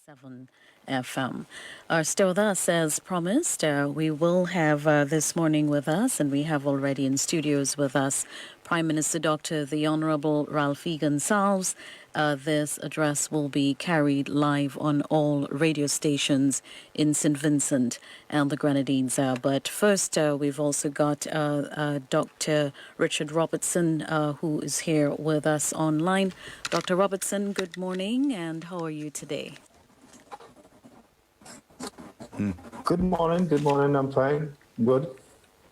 7 FM. Still with us, as promised, we will have this morning with us, and we have already in studios with us, Prime Minister Dr. the Honorable Ralphie Gonsalves. This address will be carried live on all radio stations in St. Vincent and the Grenadines. But first, we've also got Dr. Richard Robertson, who is here with us online. Dr. Robertson, good morning, and how are you today? Good morning. Good morning. I'm fine. Good.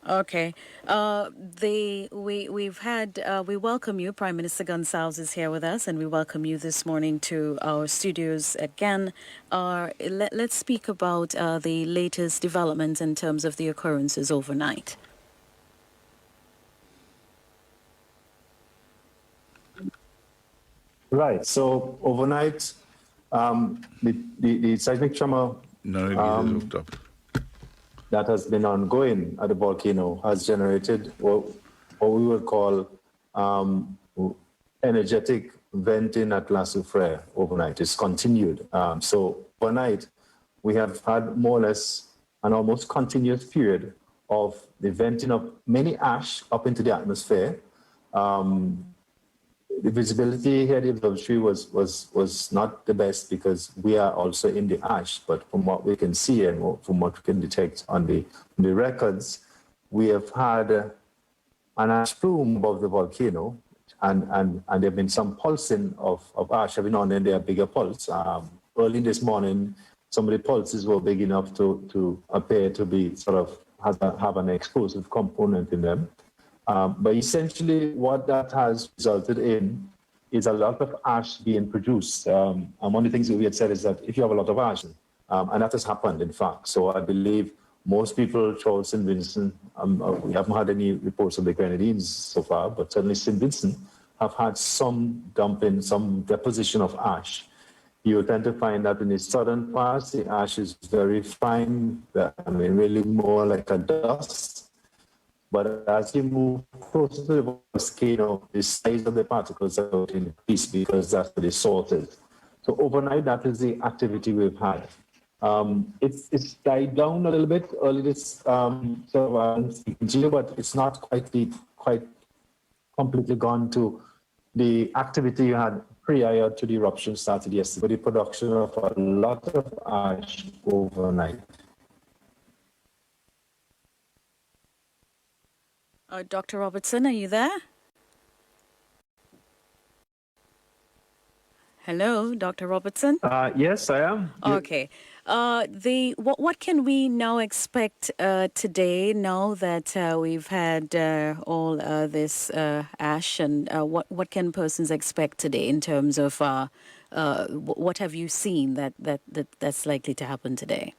Okay. We welcome you. Prime Minister Gonsalves is here with us, and we welcome you this morning to our studios again. Let's speak about the latest developments in terms of the occurrences overnight. Right. So overnight, the seismic tremor that has been ongoing at the volcano has generated what we would call energetic venting at La Soufriere overnight. It's continued. So overnight, we have had more or less an almost continuous period of the venting of many ash up into the atmosphere. The visibility here at the observatory was not the best because we are also in the ash, but from what we can see and from what we can detect on the records, we have had an ash plume above the volcano, and there have been some pulsing of ash. Every now and then there are bigger pulse. Early this morning, some of the pulses were big enough to appear to be sort of have an explosive component in them. But essentially what that has resulted in is a lot of ash being produced. And one of the things that we had said is that if you have a lot of ash, and that has happened, in fact. So I believe most people throughout St. Vincent, we haven't had any reports of the Grenadines so far, but certainly St. Vincent have had some dumping, some deposition of ash. You tend to find that in the southern parts, the ash is very fine, really more like a dust. But as you move closer to the volcano, the size of the particles are increased because that's where the salt is. So overnight, that is the activity we've had. It's died down a little bit early this year, but it's not quite completely gone to the activity you had prior to the eruption started yesterday. The production of a lot of ash overnight. Dr. Robertson, are you there? Hello, Dr. Robertson? Yes, I am. Okay. What can we now expect today, now that we've had all this ash, and what can persons expect today in terms of what have you seen that's likely to happen today?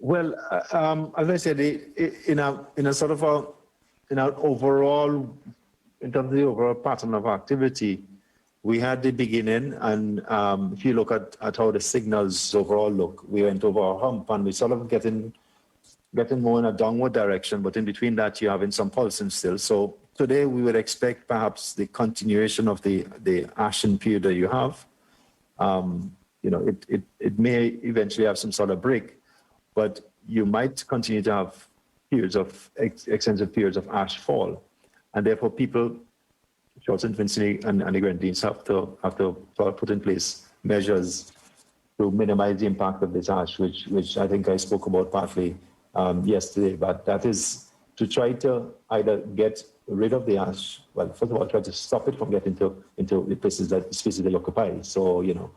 Well, as I said, in a sort of overall, in terms of the overall pattern of activity, we had the beginning, and if you look at how the signals overall look, we went over our hump, and we sort of getting more in a downward direction, but in between that, you're having some pulsing still. So today, we would expect perhaps the continuation of the ashen period that you have. It may eventually have some sort of break, but you might continue to have periods of extensive periods of ash fall, and therefore people, St. Vincent and the Grenadines, have to sort of put in place measures to minimize the impact of this ash, which I think I spoke about partly yesterday. But that is to try to either get rid of the ash. Well, first of all, try to stop it from getting into the spaces that you occupy. So you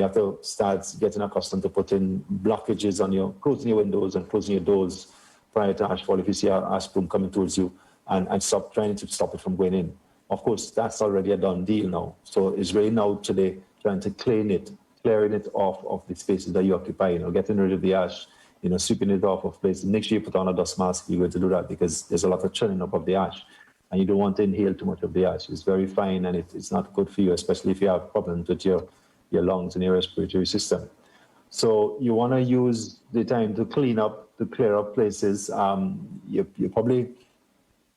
have to start getting accustomed to putting blockages on closing your windows and closing your doors prior to ashfall if you see an ash plume coming towards you, and stop trying to stop it from going in. Of course, that's already a done deal now. So it's really now today trying to clearing it off of the spaces that you occupy, getting rid of the ash, sweeping it off of places. Make sure you put on a dust mask if you're going to do that, because there's a lot of churning up of the ash, and you don't want to inhale too much of the ash. It's very fine, and it's not good for you, especially if you have problems with your lungs and your respiratory system. So you want to use the time to clear up places. You probably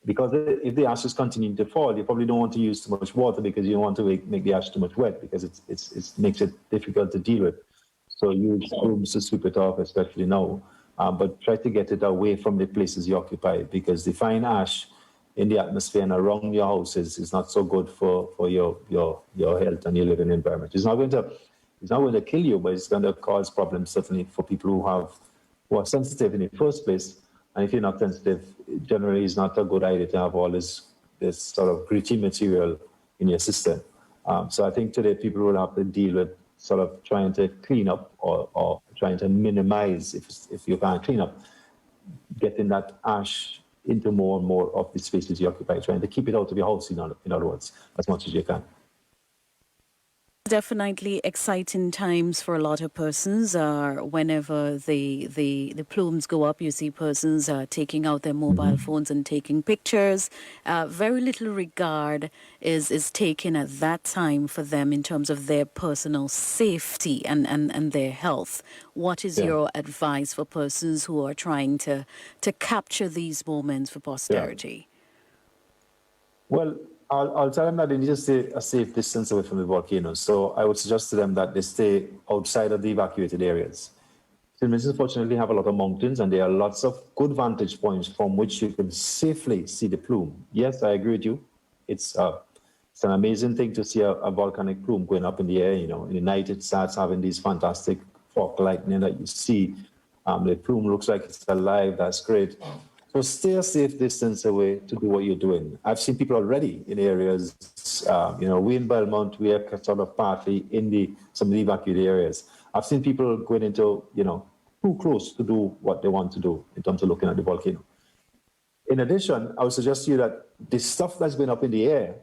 because if the ashes continue to fall, you probably don't want to use too much water because you don't want to make the ash too much wet because it makes it difficult to deal with. So use brooms to sweep it off, especially now. But try to get it away from the places you occupy because the fine ash in the atmosphere and around your house is not so good for your health and your living environment. It's not going to kill you, but it's going to cause problems certainly for people who are sensitive in the first place. And if you're not sensitive, generally it's not a good idea to have all this sort of gritty material in your system. So I think today people will have to deal with sort of trying to clean up or trying to minimize, if you can't clean up, getting that ash into more and more of the spaces you occupy, trying to keep it out of your house, in other words, as much as you can. Definitely exciting times for a lot of persons. Whenever the plumes go up, you see persons taking out their mobile phones and taking pictures. Very little regard is taken at that time for them in terms of their personal safety and their health. What is your advice for persons who are trying to capture these moments for posterity? Well, I'll tell them that they need to stay a safe distance away from the volcanoes. So I would suggest to them that they stay outside of the evacuated areas. St. Vincent fortunately have a lot of mountains and there are lots of good vantage points from which you can safely see the plume. Yes, I agree with you. It's an amazing thing to see a volcanic plume going up in the air. In the night it starts having these fantastic fork lightning that you see. The plume looks like it's alive. That's great. So stay a safe distance away to do what you're doing. I've seen people already in areas, we in Belmont, we are sort of partly in some of the evacuated areas. I've seen people going into, too close to do what they want to do in terms of looking at the volcano. In addition, I would suggest to you that the stuff that's been up in the air,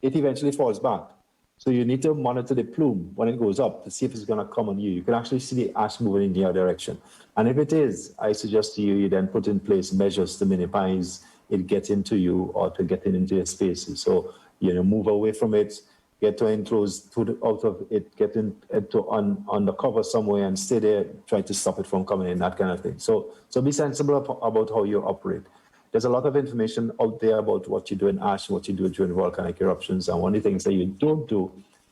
it eventually falls back. So you need to monitor the plume when it goes up to see if it's going to come on you. You can actually see the ash moving in your direction. And if it is, I suggest to you then put in place measures to minimize it getting to you or to getting into your spaces. So, move away from it, get to enclose out of it, get into on the cover somewhere and stay there, try to stop it from coming in, that kind of thing. So be sensible about how you operate. There's a lot of information out there about what you do in ash, what you do during volcanic eruptions. And one of the things that you don't do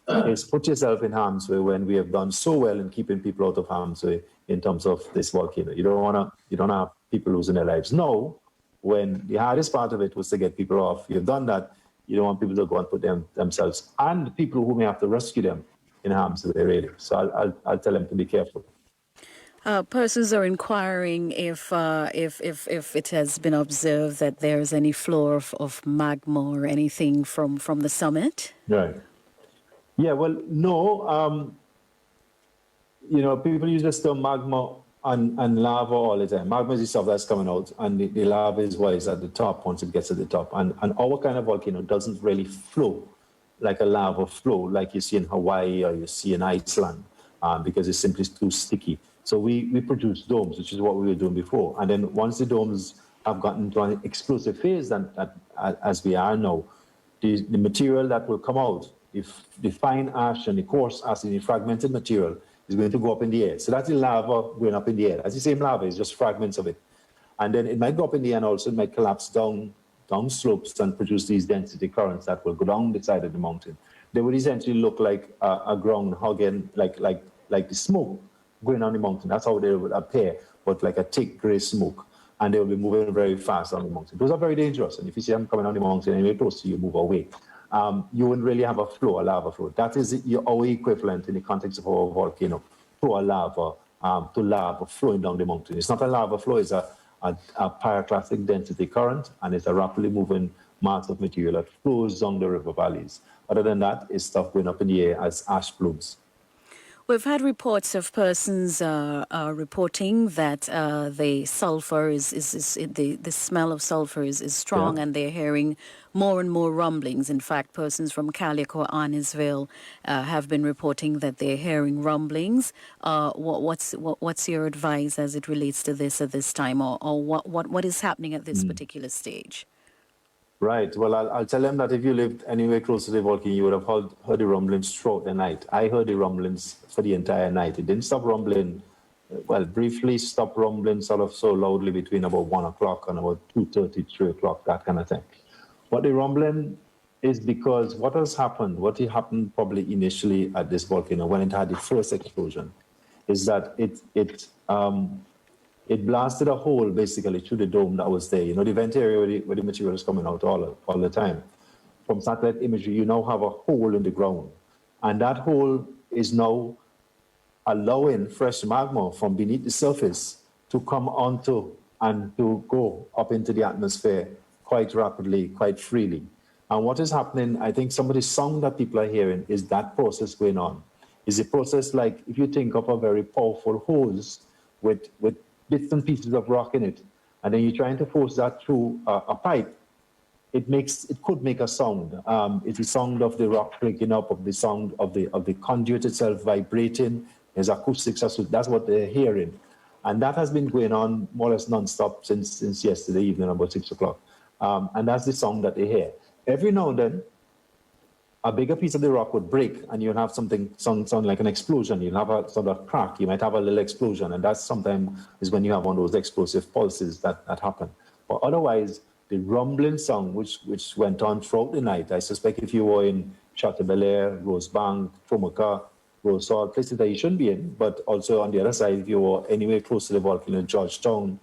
is put yourself in harm's way when we have done so well in keeping people out of harm's way in terms of this volcano. You don't have people losing their lives. No, when the hardest part of it was to get people off, you've done that. You don't want people to go and put themselves and people who may have to rescue them in harm's way, really. So I'll tell them to be careful. Persons are inquiring if it has been observed that there's any flow of magma or anything from the summit. Right. Yeah. Well, no. People use this term magma and lava all the time. Magma is the stuff that's coming out, and the lava is what is at the top once it gets to the top. And our kind of volcano doesn't really flow like a lava flow like you see in Hawaii or you see in Iceland because it's simply too sticky. So we produce domes, which is what we were doing before. And then once the domes have gotten to an explosive phase, as we are now, the material that will come out, if the fine ash and the coarse ash and the fragmented material is going to go up in the air. So that's the lava going up in the air. That's the same lava, it's just fragments of it. And then it might go up in the air and also it might collapse down slopes and produce these density currents that will go down the side of the mountain. They would essentially look like a ground hugging, like the smoke going on the mountain. That's how they would appear, but like a thick gray smoke. And they will be moving very fast on the mountain. Those are very dangerous. And if you see them coming on the mountain and you're close to you, move away. You wouldn't really have a lava flow. That is our equivalent in the context of our volcano to lava flowing down the mountain. It's not a lava flow, it's a pyroclastic density current, and it's a rapidly moving mass of material that flows down the river valleys. Other than that, it's stuff going up in the air as ash plumes. We've had reports of persons reporting that the sulfur the smell of sulfur is strong, and they're hearing more and more rumblings. In fact, persons from Calico or Arnisville have been reporting that they're hearing rumblings. What's your advice as it relates to this at this time, or what is happening at this particular stage? Right. Well, I'll tell them that if you lived anywhere close to the volcano, you would have heard the rumblings throughout the night. I heard the rumblings for the entire night. It didn't stop rumbling well, briefly stop rumbling sort of so loudly between about 1 o'clock and about 2:30, 3 o'clock, that kind of thing. But the rumbling is because what happened probably initially at this volcano when it had the first explosion, is that it blasted a hole basically through the dome that was there. You know, the vent area where the material is coming out all the time. From satellite imagery, you now have a hole in the ground. And that hole is now allowing fresh magma from beneath the surface to come onto and to go up into the atmosphere quite rapidly, quite freely. And what is happening, I think some of the sound that people are hearing is that process going on. Is a process like if you think of a very powerful hose with bits and pieces of rock in it, and then you're trying to force that through a pipe, it could make a sound. It's the sound of the rock breaking up, of the sound of the conduit itself vibrating. There's acoustics, that's what they're hearing. And that has been going on more or less nonstop since yesterday evening, about 6 o'clock. And that's the sound that they hear. Every now and then, a bigger piece of the rock would break and you'll have something sound like an explosion. You'll have a sort of crack. You might have a little explosion. And that sometimes is when you have one of those explosive pulses that happen. But otherwise, the rumbling sound, which went on throughout the night, I suspect if you were in Chateau Bel Air, Rosebank, Tomoka, Rosal, places that you shouldn't be in, but also on the other side, if you were anywhere close to the volcano, Georgetown,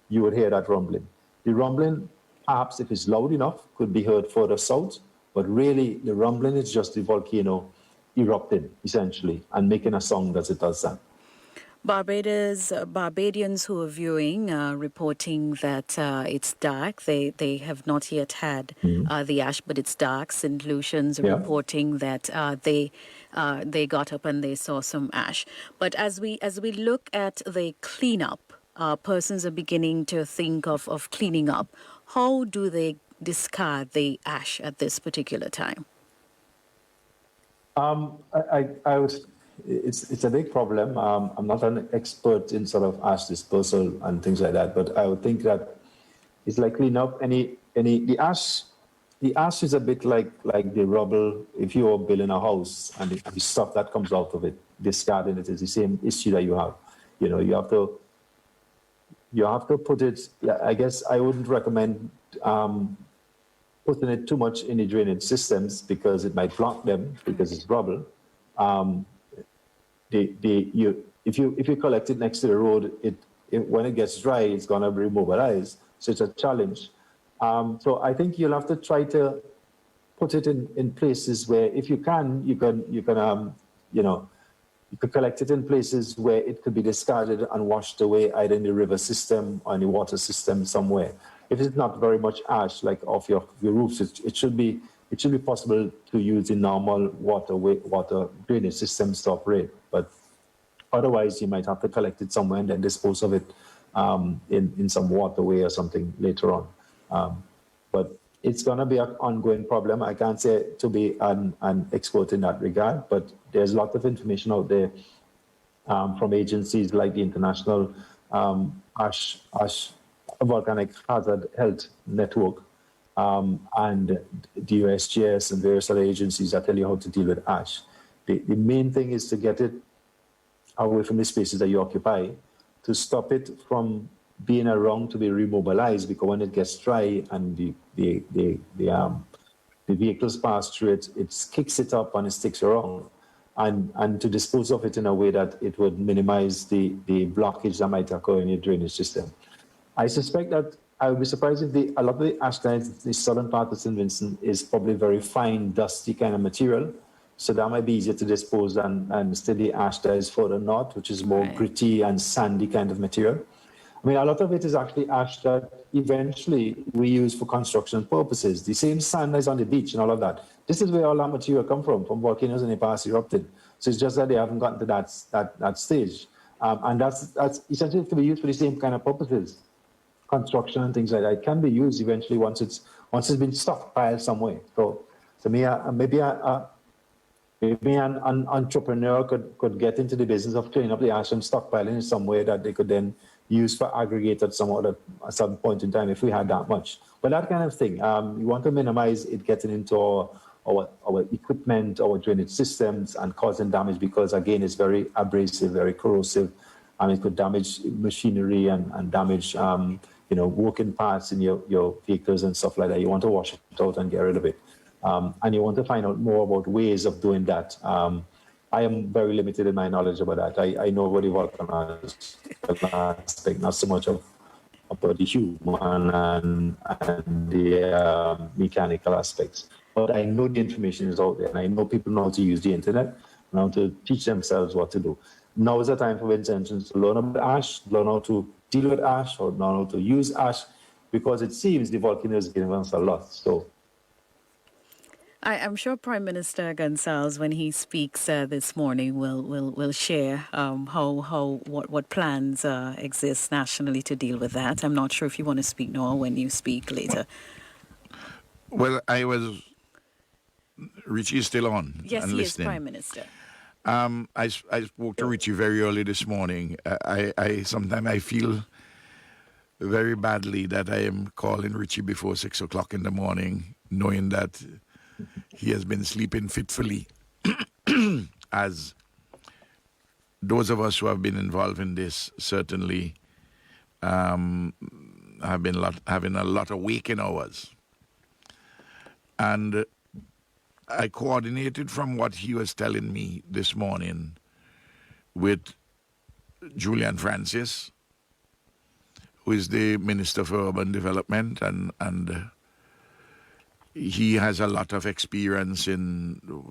you would hear that rumbling. The rumbling, perhaps if it's loud enough, could be heard further south, but really the rumbling is just the volcano erupting, essentially, and making a sound as it does that. Barbadians who are viewing are reporting that it's dark. They have not yet had the ash, but it's dark. St. Lucians are reporting that they got up and they saw some ash. But as we look at the cleanup, persons are beginning to think of cleaning up. How do they discard the ash at this particular time? It's a big problem. I'm not an expert in sort of ash disposal and things like that, but I would think that it's like clean up the ash. The ash is a bit like the rubble. If you are building a house and the stuff that comes out of it, discarding it is the same issue that you have. You know, you have to put it. I guess I wouldn't recommend putting it too much in the drainage systems because it might block them because it's rubble. If you collect it next to the road, when it gets dry, it's going to be remobilized. So it's a challenge. So I think you'll have to try to put it in places where, if you can, you could collect it in places where it could be discarded and washed away, either in the river system or in the water system somewhere. If it's not very much ash, like off your roofs, it should be possible to use the normal water drainage systems to operate. But otherwise, you might have to collect it somewhere and then dispose of it in some waterway or something later on. But it's going to be an ongoing problem. I can't say to be an expert in that regard, but there's a lot of information out there from agencies like the International Ash Volcanic Hazard Health Network, and the USGS and various other agencies that tell you how to deal with ash. The main thing is to get it away from the spaces that you occupy, to stop it from being around to be remobilized, because when it gets dry and the vehicles pass through it, it kicks it up and it sticks around. And to dispose of it in a way that it would minimize the blockage that might occur in your drainage system. I suspect that I would be surprised if a lot of the ash lines, the southern part of St. Vincent, is probably very fine, dusty kind of material. So that might be easier to dispose than instead the ash that is further north, which is more gritty and sandy kind of material. I mean, a lot of it is actually ash that eventually we use for construction purposes. The same sand that's on the beach and all of that. This is where all that material come from volcanoes in the past erupted. So it's just that they haven't gotten to that stage. And that's essentially to be used for the same kind of purposes. Construction and things like that. It can be used eventually once it's been stockpiled somewhere. So maybe an entrepreneur could get into the business of cleaning up the ash and stockpiling it somewhere that they could then use for aggregate at some point in time if we had that much. But that kind of thing, you want to minimize it getting into our equipment, our drainage systems, and causing damage because, again, it's very abrasive, very corrosive, It could damage machinery and damage, working parts in your vehicles and stuff like that. You want to wash it out and get rid of it. And you want to find out more about ways of doing that. I am very limited in my knowledge about that. I know about the volcanological aspect, not so much about the human and the mechanical aspects. But I know the information is out there, and I know people know how to use the internet, and how to teach themselves what to do. Now is the time for intentions to learn about ash, learn how to deal with ash, or learn how to use ash, because it seems the volcano is giving us a lot. So I'm sure Prime Minister Gonsalves, when he speaks this morning, will share what plans exist nationally to deal with that. I'm not sure if you want to speak now or when you speak later. Well, Richie is still on Yes, and he listening. is Prime Minister. I spoke to Richie very early this morning. Sometimes I feel very badly that I am calling Richie before 6 o'clock in the morning, knowing that he has been sleeping fitfully. As those of us who have been involved in this certainly have been having a lot of waking hours. And I coordinated from what he was telling me this morning with Julian Francis, who is the Minister for Urban Development, and he has a lot of experience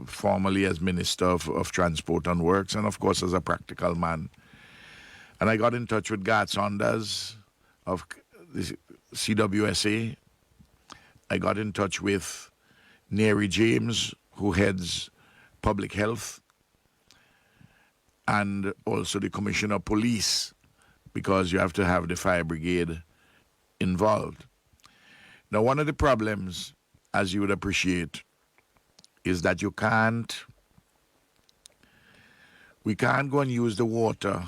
formerly as Minister of Transport and Works, and of course as a practical man. And I got in touch with Gart Saunders of the CWSA. I got in touch with Neri James, who heads Public Health, and also the Commissioner of Police, because you have to have the fire brigade involved. Now, one of the problems, as you would appreciate, is that we can't go and use the water,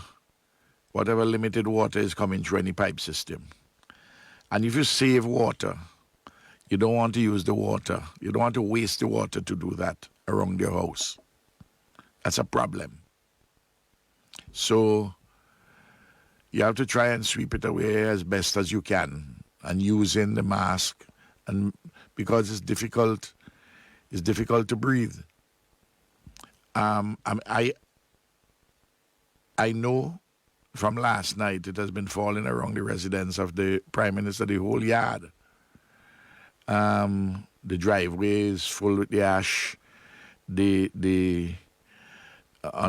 whatever limited water is coming through any pipe system. And if you save water, you don't want to use the water. You don't want to waste the water to do that around your house. That's a problem. So you have to try and sweep it away as best as you can, and using the mask, and because it's difficult to breathe. I know from last night it has been falling around the residence of the Prime Minister, the whole yard. The driveway is full with the ash. On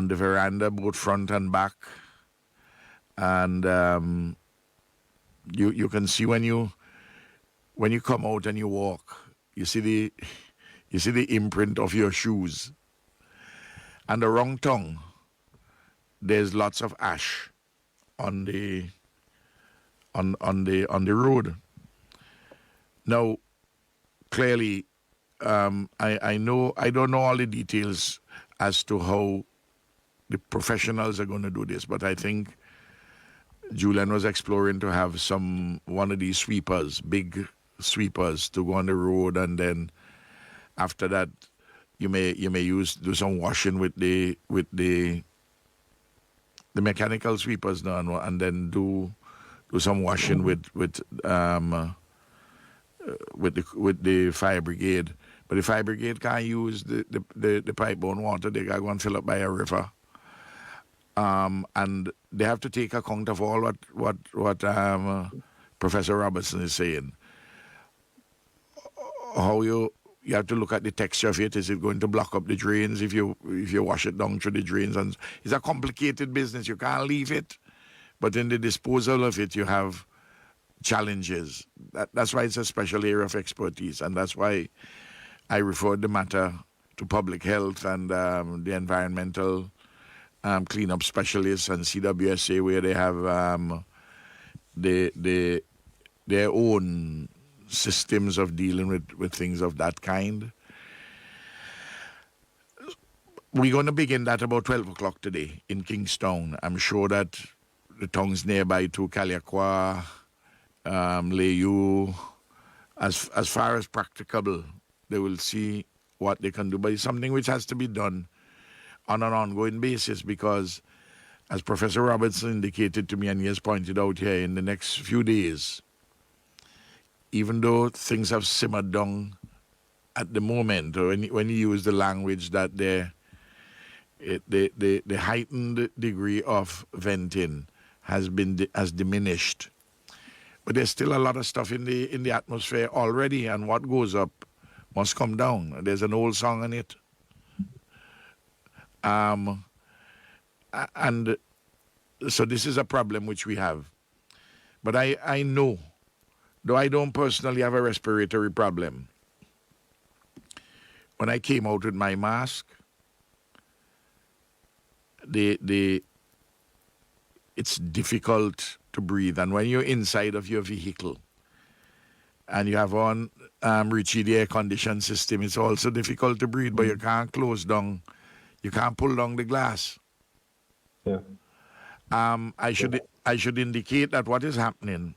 the veranda, both front and back, and you can see when you come out and you walk, you see the imprint of your shoes. And the wrong tongue, there's lots of ash on the road. Now, clearly, I don't know all the details as to how the professionals are going to do this, but I think Julian was exploring to have one of these sweepers, big sweepers, to go on the road, and then after that, you may do some washing with the mechanical sweepers now, and then do some washing with the fire brigade. But the fire brigade can't use the pipe-borne water. They got to go and fill up by a river. And they have to take account of all what Professor Robertson is saying. How you have to look at the texture of it. Is it going to block up the drains if you wash it down through the drains? And it's a complicated business. You can't leave it. But in the disposal of it, you have challenges. That's why it's a special area of expertise, and that's why I referred the matter to public health and the environmental cleanup specialists and CWSA, where they have their own systems of dealing with things of that kind. We're going to begin that about 12 o'clock today in Kingstown. I'm sure that the towns nearby to Kaliakwa, Layu, as far as practicable, they will see what they can do. But it's something which has to be done on an ongoing basis, because as Professor Robertson indicated to me, and he has pointed out here, in the next few days, even though things have simmered down at the moment, or when you use the language that the heightened degree of venting has diminished, but there's still a lot of stuff in the atmosphere already, and what goes up must come down. There's an old song on it. And so this is a problem which we have. But I know, though I don't personally have a respiratory problem, when I came out with my mask, it's difficult to breathe. And when you're inside of your vehicle and you have on Richie, the air conditioned system, it's also difficult to breathe, but you can't close down, you can't pull down the glass. Yeah. I should indicate that what is happening.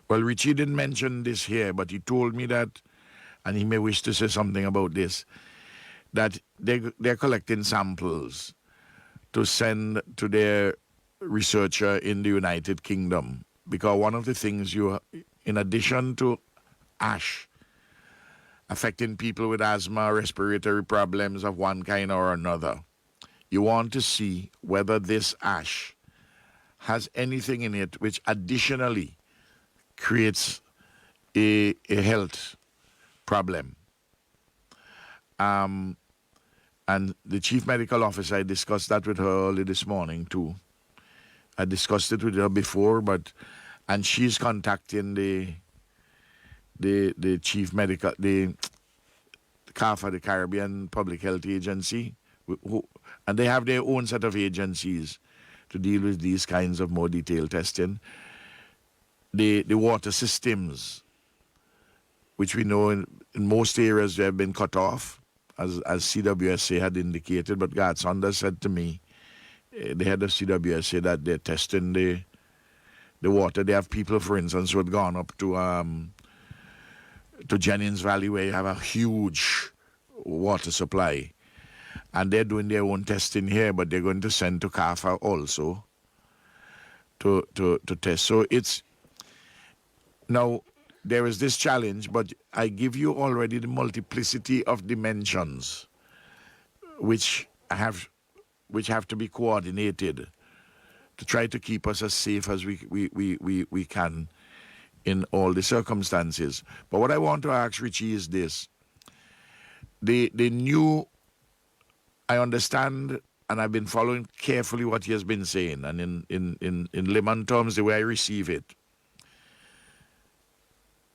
Well, Richie didn't mention this here, but he told me that, and he may wish to say something about this, that they're collecting samples to send to their researcher in the United Kingdom, because one of the things in addition to ash affecting people with asthma, respiratory problems of one kind or another, you want to see whether this ash has anything in it which additionally creates a health problem. And the chief medical officer, I discussed that with her early this morning too. I discussed it with her before, and she's contacting the chief medical, the CAFA, the Caribbean Public Health Agency, and they have their own set of agencies to deal with these kinds of more detailed testing. The water systems, which we know in most areas they have been cut off, as CWSA had indicated, but Gad Saunders said to me, the head of CWSA, that they're testing the water. They have people, for instance, who had gone up to Jennings Valley, where you have a huge water supply, and they're doing their own testing here, but they're going to send to CAFA also to test. So it's now there is this challenge, but I give you already the multiplicity of dimensions which have to be coordinated to try to keep us as safe as we can in all the circumstances. But what I want to ask Richie is this. The new, I understand, and I've been following carefully what he has been saying, and in layman terms, the way I receive it.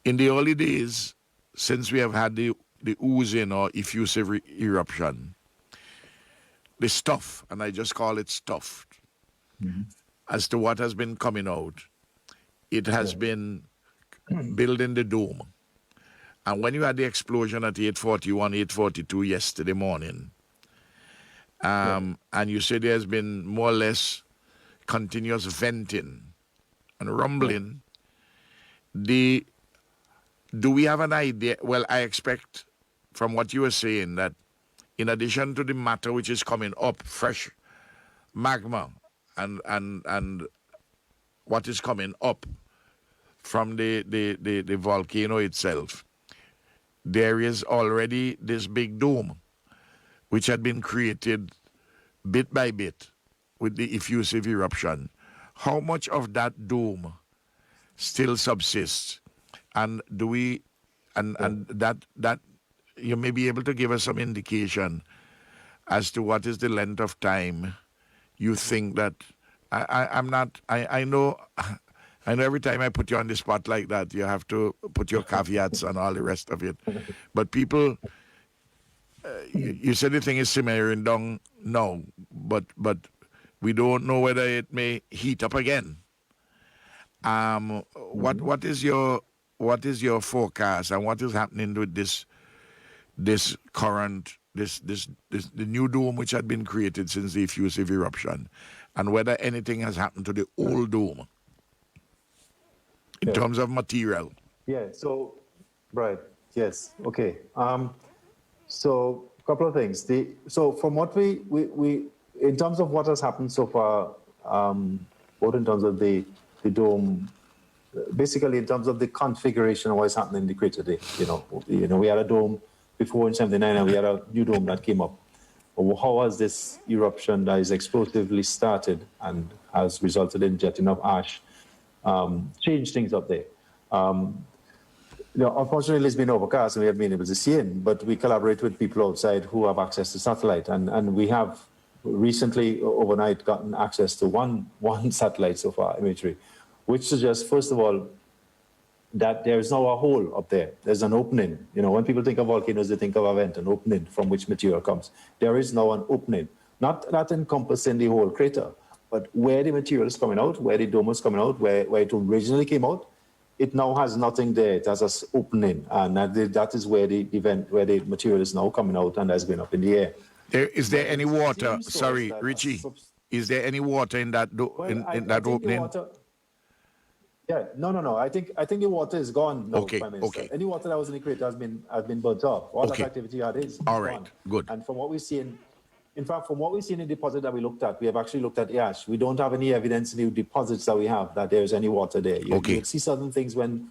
In the early days, since we have had the oozing or effusive eruption, the stuff, and I just call it stuff, as to what has been coming out, it has been building the dome. And when you had the explosion at 8:41, 8:42 yesterday morning, and you say there's been more or less continuous venting and rumbling, do we have an idea? Well, I expect from what you were saying that in addition to the matter which is coming up, fresh magma and what is coming up from the volcano itself, there is already this big dome which had been created bit by bit with the effusive eruption. How much of that dome still subsists? And do we, and that you may be able to give us some indication as to what is the length of time you think that I know every time I put you on the spot like that, you have to put your caveats and all the rest of it. But people, you said the thing is simmering down now, but we don't know whether it may heat up again. What is your forecast, and what is happening with this current the new dome which had been created since the effusive eruption, and whether anything has happened to the old dome in terms of material? Yeah. So, right. Yes. Okay. So a couple of things. So from what we in terms of what has happened so far, both in terms of the dome, basically in terms of the configuration of what's happening in the crater today, we had a dome before in 79 and we had a new dome that came up. How has this eruption that is explosively started and has resulted in jetting of ash changed things up there? Unfortunately, it's been overcast and we haven't been able to see in, but we collaborate with people outside who have access to satellite. And we have recently, overnight, gotten access to one satellite so far, imagery, which suggests, first of all, that there is now a hole up there. There's an opening. When people think of volcanoes, they think of a vent, an opening from which material comes. There is now an opening, not that encompassing the whole crater, but where the material is coming out, where the dome is coming out, where it originally came out. It now has nothing there. It has an opening, and that is where the material is now coming out and has been up in the air. Is there any water? Sorry, Richie. Is there any water in that in that opening? Yeah, no. I think the water is gone now, Okay, Prime Minister. okay. Any water that was in the crater has been burnt off. All that activity had is all right, gone. good. And from what we see in fact, from what we see in the deposit that we looked at, we have actually looked at the ash. We don't have any evidence in the deposits that we have that there's any water there. You see certain things when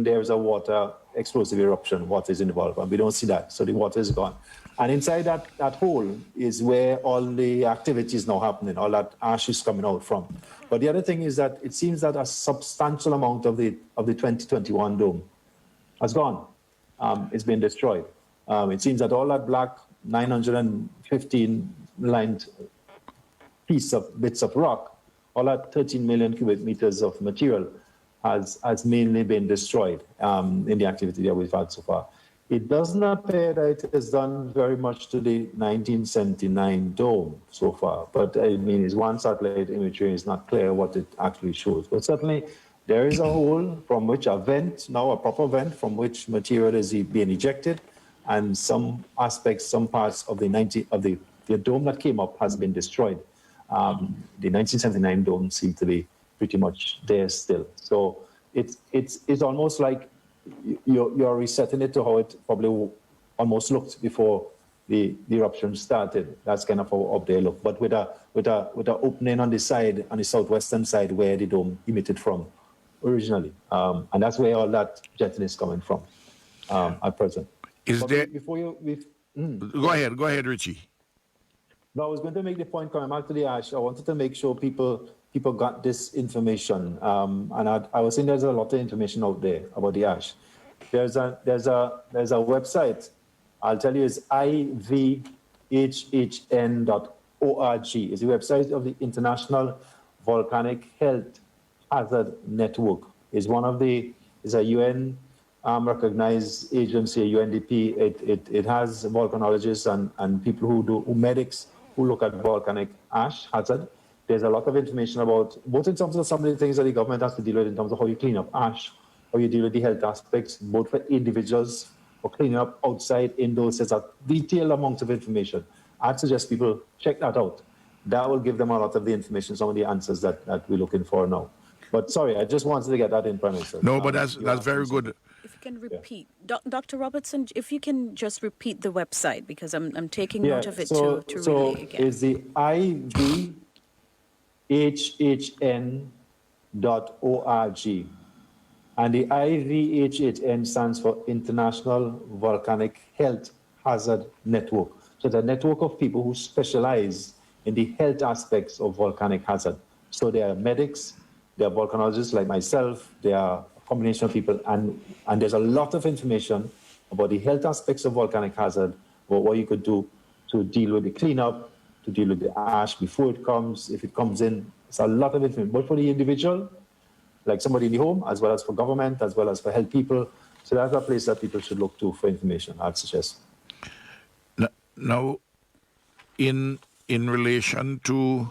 there's a water explosive eruption, water is involved, and we don't see that. So the water is gone. And inside that hole is where all the activity is now happening, all that ash is coming out from. But the other thing is that it seems that a substantial amount of the 2021 dome has gone. It's been destroyed. It seems that all that black 915 lined bits of rock, all that 13 million cubic meters of material has mainly been destroyed in the activity that we've had so far. It doesn't appear that it has done very much to the 1979 dome so far, but I mean, it's one satellite imagery, it's not clear what it actually shows. But certainly there is a hole from which a proper vent from which material is being ejected, and some aspects, some parts of the dome that came up has been destroyed. The 1979 dome seemed to be pretty much there still. So it's almost like you're resetting it to how it probably almost looked before the eruption started. That's kind of how up there looked, but with a opening on the side, on the southwestern side where the dome emitted from originally, and that's where all that jetting is coming from at present. Go ahead, Richie. No, I was going to make the point coming back to the ash. I wanted to make sure people got this information, and I was saying there's a lot of information out there about the ash. There's a website. I'll tell you, it's ivhhn.org. It's the website of the International Volcanic Health Hazard Network. It's a UN recognized agency, UNDP. It has volcanologists and people medics who look at volcanic ash hazard. There's a lot of information about, both in terms of some of the things that the government has to deal with in terms of how you clean up ash, how you deal with the health aspects, both for individuals, for cleaning up outside, indoors. There's a detailed amount of information. I'd suggest people check that out. That will give them a lot of the information, some of the answers that we're looking for now. But sorry, I just wanted to get that in, Prime Minister. No, but that's very good. If you can repeat, Dr. Robertson, if you can just repeat the website, because I'm taking note of it to relay again. It's the ivhhn.org. And the IVHHN stands for International Volcanic Health Hazard Network. So it's a network of people who specialize in the health aspects of volcanic hazard. So they are medics, they are volcanologists like myself, they are a combination of people, and there's a lot of information about the health aspects of volcanic hazard, about what you could do to deal with the cleanup, to deal with the ash before it comes, if it comes in. It's a lot of information, both for the individual, like somebody in the home, as well as for government, as well as for health people. So that's a place that people should look to for information, I'd suggest. Now, in relation to,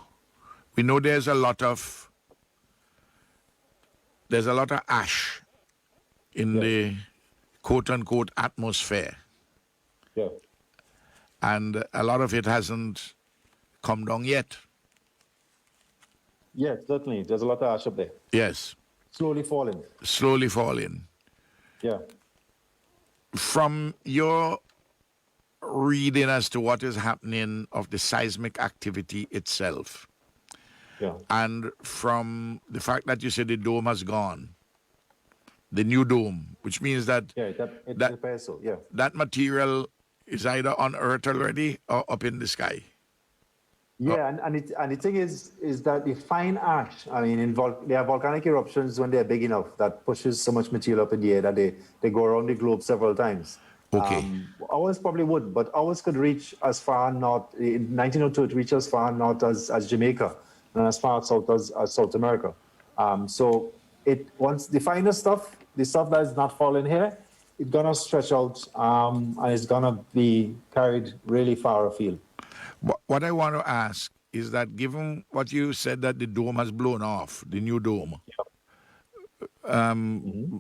we know there's a lot of ash in the quote-unquote atmosphere. Yeah. And a lot of it hasn't come down yet. Yes, certainly. There's a lot of ash up there. Yes. Slowly falling. Slowly falling. Yeah. From your reading as to what is happening of the seismic activity itself. Yeah. And from the fact that you said the dome has gone, the new dome, which means that Yeah, it that appears so, yeah. that material is either on Earth already or up in the sky. Yeah, and the thing is that the fine ash, I mean, there are volcanic eruptions when they're big enough that pushes so much material up in the air that they go around the globe several times. Okay. Ours probably would, but ours could reach as far north. In 1902, it reached as far north as Jamaica and as far south as South America. So once the finer stuff, the stuff that is not falling here, it's gonna stretch out and it's gonna be carried really far afield. What I want to ask is that given what you said that the dome has blown off, the new dome,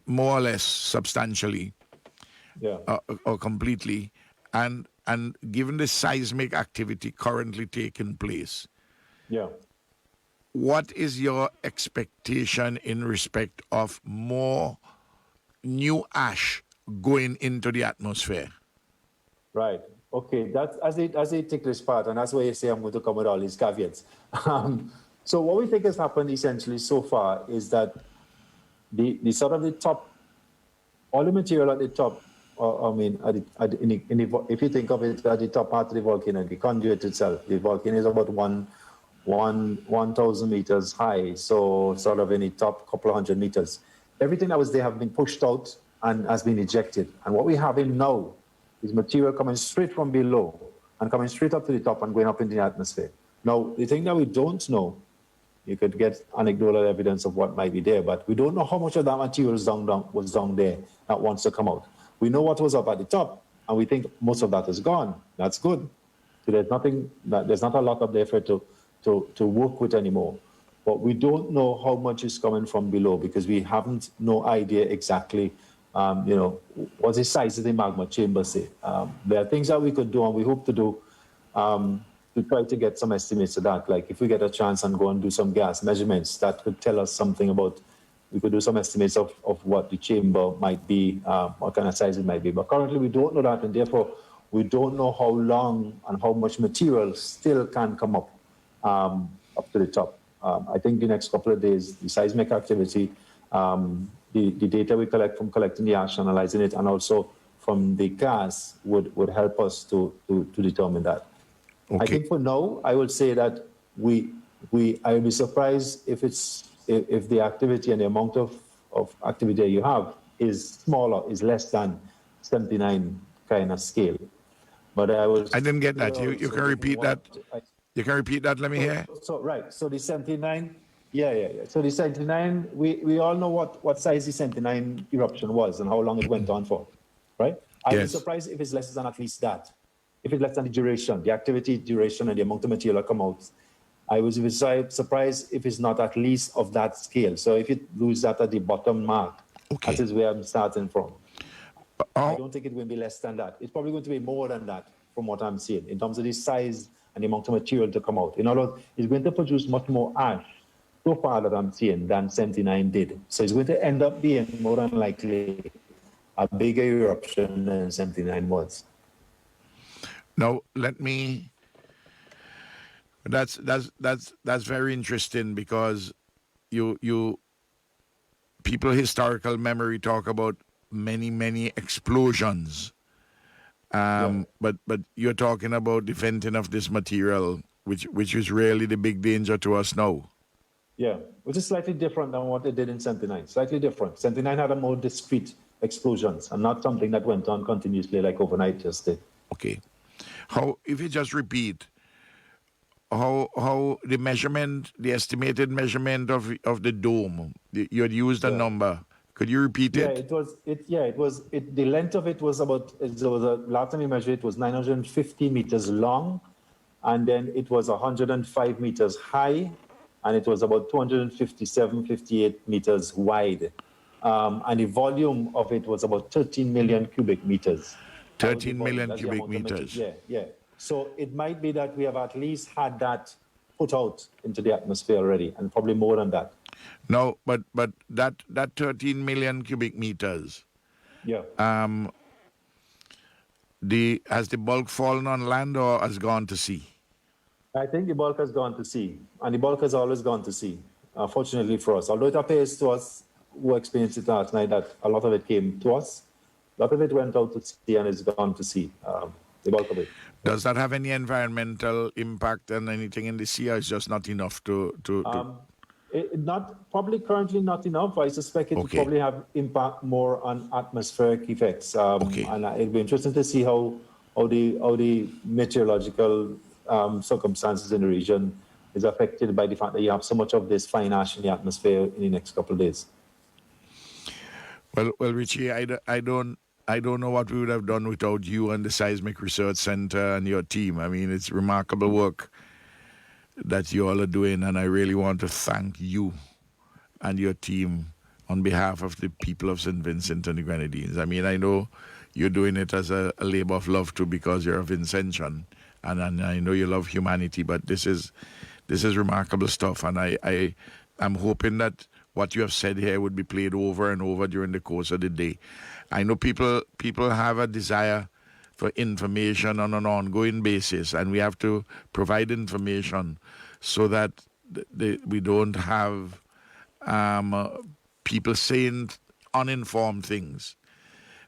more or less substantially Yeah. or completely, and given the seismic activity currently taking place, Yeah. what is your expectation in respect of more new ash going into the atmosphere? Right. Okay. That's as it take this part, and that's why you say I'm going to come with all these caveats. So what we think has happened essentially so far is that the sort of the top, all the material at the top, I mean, if you think of it at the top part of the volcano, the conduit itself, the volcano is about 1,000 meters high, so sort of in the top couple of hundred meters. Everything that was there have been pushed out and has been ejected. And what we have in now is material coming straight from below and coming straight up to the top and going up in the atmosphere. Now, the thing that we don't know, you could get anecdotal evidence of what might be there, but we don't know how much of that material was down there that wants to come out. We know what was up at the top, and we think most of that is gone. That's good. So there's not a lot up there for it to work with anymore. But we don't know how much is coming from below because we haven't no idea exactly, what's the size of the magma chamber say. There are things that we could do and we hope to do to try to get some estimates of that. Like if we get a chance and go and do some gas measurements, that could tell us something about, we could do some estimates of what the chamber might be, what kind of size it might be. But currently we don't know that, and therefore we don't know how long and how much material still can come up to the top. I think the next couple of days, the seismic activity, the data we collect from collecting the ash, analyzing it, and also from the gas would help us to determine that. Okay. I think for now, I would say that I would be surprised if the activity and the amount of activity you have is smaller, is less than 79 kind of scale. But I didn't get that. You can repeat that. You can repeat that. Let me hear. So the 79, yeah. So the 79, we all know what size the 79 eruption was and how long it went on for, right? I'd be surprised if it's less than at least that. If it's less than the duration, the activity duration and the amount of material that come out, I was surprised if it's not at least of that scale. So if it lose that at the bottom mark, that is where I'm starting from. I don't think it will be less than that. It's probably going to be more than that from what I'm seeing in terms of the size and the amount of material to come out. In other words, it's going to produce much more ash so far that I'm seeing than 79 did. So it's going to end up being more than likely a bigger eruption than 79 was. Now, that's very interesting because you people historical memory talk about many explosions. But you're talking about the venting of this material, which is really the big danger to us now. Yeah, which is slightly different than what they did in 79. Slightly different. 79 had a more discrete explosions and not something that went on continuously like overnight just did. Okay. If you just repeat, how the estimated measurement of the dome, you had used a number. Could you repeat it? The length of it was last time we measured it was 950 meters long, and then it was 105 meters high, and it was about 58 meters wide. And the volume of it was about 13 million cubic meters. 13 million cubic meters. Yeah. So it might be that we have at least had that put out into the atmosphere already, and probably more than that. No, but that 13 million cubic meters. Yeah. Has the bulk fallen on land or has gone to sea? I think the bulk has gone to sea, and the bulk has always gone to sea, fortunately for us. Although it appears to us who experienced it last night that a lot of it came to us, a lot of it went out to sea and it's gone to sea, the bulk of it. Does that have any environmental impact on anything in the sea, or is just not enough to Probably currently not enough. I suspect it will Okay. probably have impact more on atmospheric effects. Okay. And it'll be interesting to see how the meteorological circumstances in the region is affected by the fact that you have so much of this fine ash in the atmosphere in the next couple of days. Well, Richie, I don't know what we would have done without you and the Seismic Research Center and your team. I mean, it's remarkable work that you all are doing, and I really want to thank you and your team on behalf of the people of St. Vincent and the Grenadines. I mean, I know you're doing it as a labor of love too, because you're a Vincentian, and I know you love humanity, but this is remarkable stuff, and I'm hoping that what you have said here would be played over and over during the course of the day. I know people have a desire for information on an ongoing basis, and we have to provide information so that we don't have people saying uninformed things.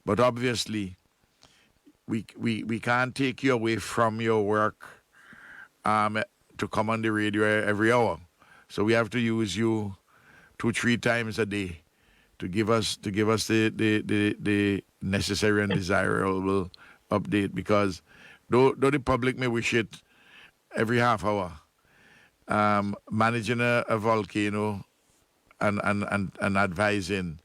But obviously, we can't take you away from your work to come on the radio every hour. So we have to use you 2-3 times a day to give us the necessary and desirable update, because though the public may wish it every half hour, managing a volcano and advising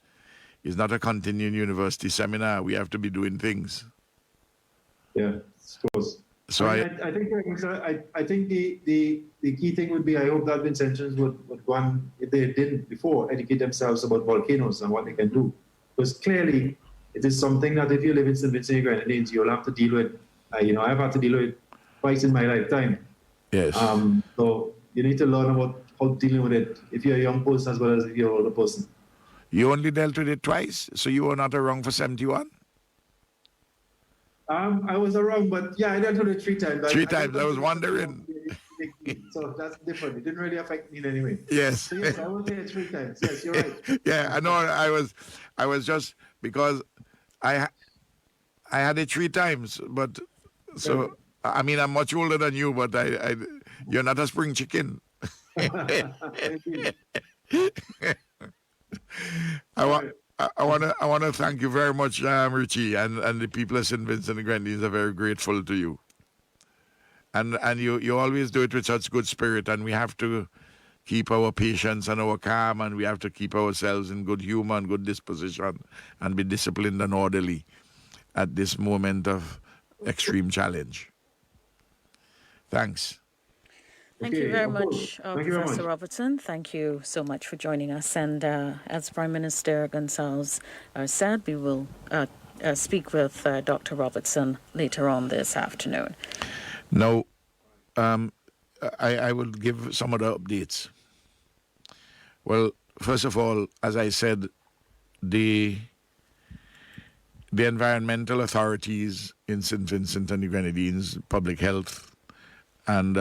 is not a continuing university seminar. We have to be doing things. Yeah, of course. So I think the key thing would be, I hope that Vincentians would go on, if they didn't before, educate themselves about volcanoes and what they can do. Because clearly, it is something that if you live in St. Vincent and Grenadines, you'll have to deal with. I've had to deal with it twice in my lifetime. Yes. So you need to learn about how dealing with it if you're a young person as well as if you're an older person. You only dealt with it twice, so you were not around for 71? I was around, but yeah, I dealt with it 3 times. Three times, I was wondering. So that's different. It didn't really affect me in any way. Yes. So yes, I was there 3 times. Yes, you're right. Yeah, I know. I was just because I had it 3 times, but so I mean I'm much older than you, but you're not a spring chicken. I want to thank you very much, Richie, and the people of St. Vincent and Grenadines are very grateful to you. And you always do it with such good spirit, and we have to keep our patience and our calm, and we have to keep ourselves in good humor and good disposition and be disciplined and orderly at this moment of extreme challenge. Thanks. Thank you very much, Professor Robertson. Thank you so much for joining us. And as Prime Minister Gonsalves said, we will speak with Dr. Robertson later on this afternoon. Now, I will give some of the updates. Well, first of all, as I said, the environmental authorities in St. Vincent and the Grenadines, public health, and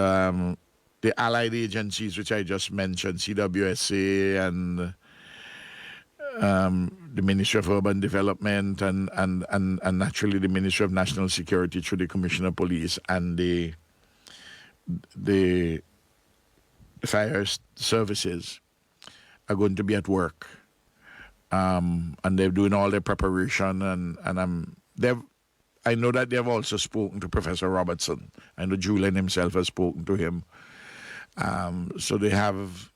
the allied agencies, which I just mentioned, CWSA and the Ministry of Urban Development and naturally the Ministry of National Security through the Commissioner of Police and the fire services are going to be at work. And they're doing all their preparation I know that they have also spoken to Professor Robertson. I know Julian himself has spoken to him. So they have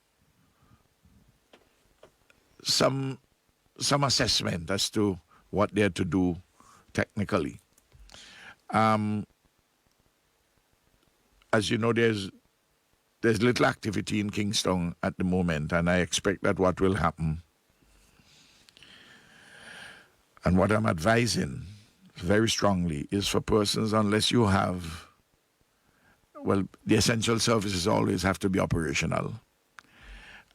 some assessment as to what they're to do technically. As you know, there's little activity in Kingston at the moment, and I expect that what will happen, and what I'm advising very strongly, is for persons, unless you have, well, the essential services always have to be operational.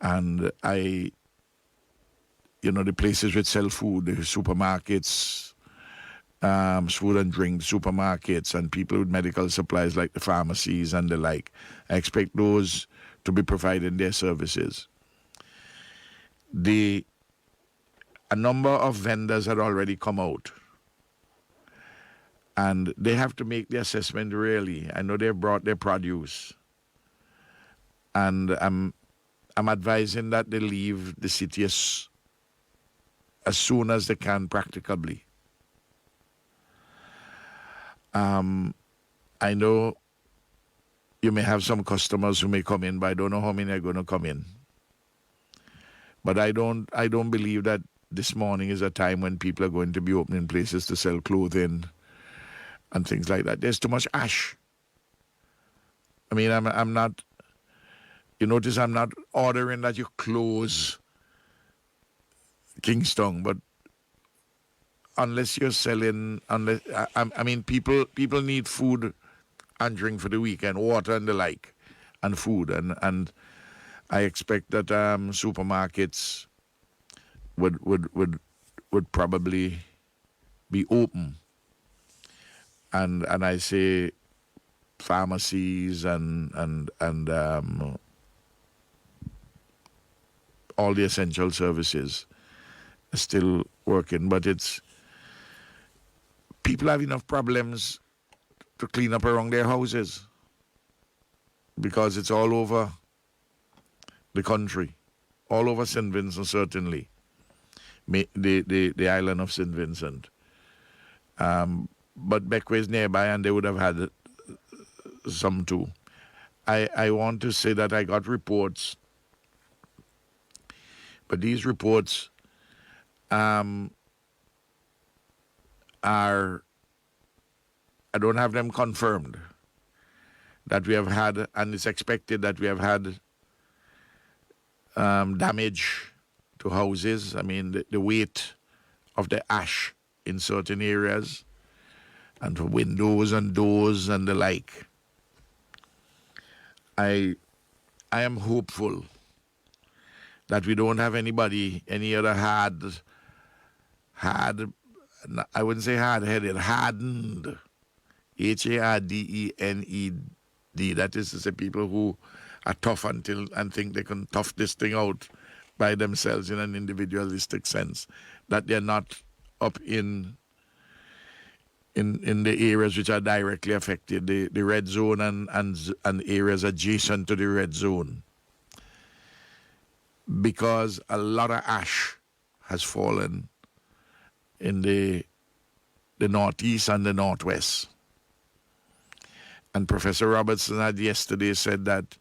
And the places which sell food, the supermarkets, food and drink, supermarkets, and people with medical supplies like the pharmacies and the like. I expect those to be providing their services. A number of vendors had already come out, and they have to make the assessment really. I know they've brought their produce, and I'm advising that they leave the city as soon as they can practicably. I know you may have some customers who may come in, but I don't know how many are going to come in. But I don't believe that this morning is a time when people are going to be opening places to sell clothing and things like that. There's too much ash. I mean, I'm not. You notice I'm not ordering that you close Kingston, but unless you're selling, I mean, people need food and drink for the weekend, water and the like, and food, and I expect that supermarkets would probably be open, and I say pharmacies and all the essential services are still working, but people have enough problems to clean up around their houses because it's all over the country, all over St. Vincent, certainly, the island of St. Vincent. But Beckway is nearby, and they would have had some too. I want to say that I got reports, but these reports are, I don't have them confirmed, that we have had, and it's expected that we have had damage to houses. I mean, the weight of the ash in certain areas, and for windows and doors and the like. I am hopeful that we don't have any other I wouldn't say hard-headed, hardened, Hardened. That is to say, people who are tough and think they can tough this thing out by themselves in an individualistic sense, that they're not up in the areas which are directly affected, the red zone and areas adjacent to the red zone, because a lot of ash has fallen in the northeast and the northwest. And Professor Robertson had yesterday said that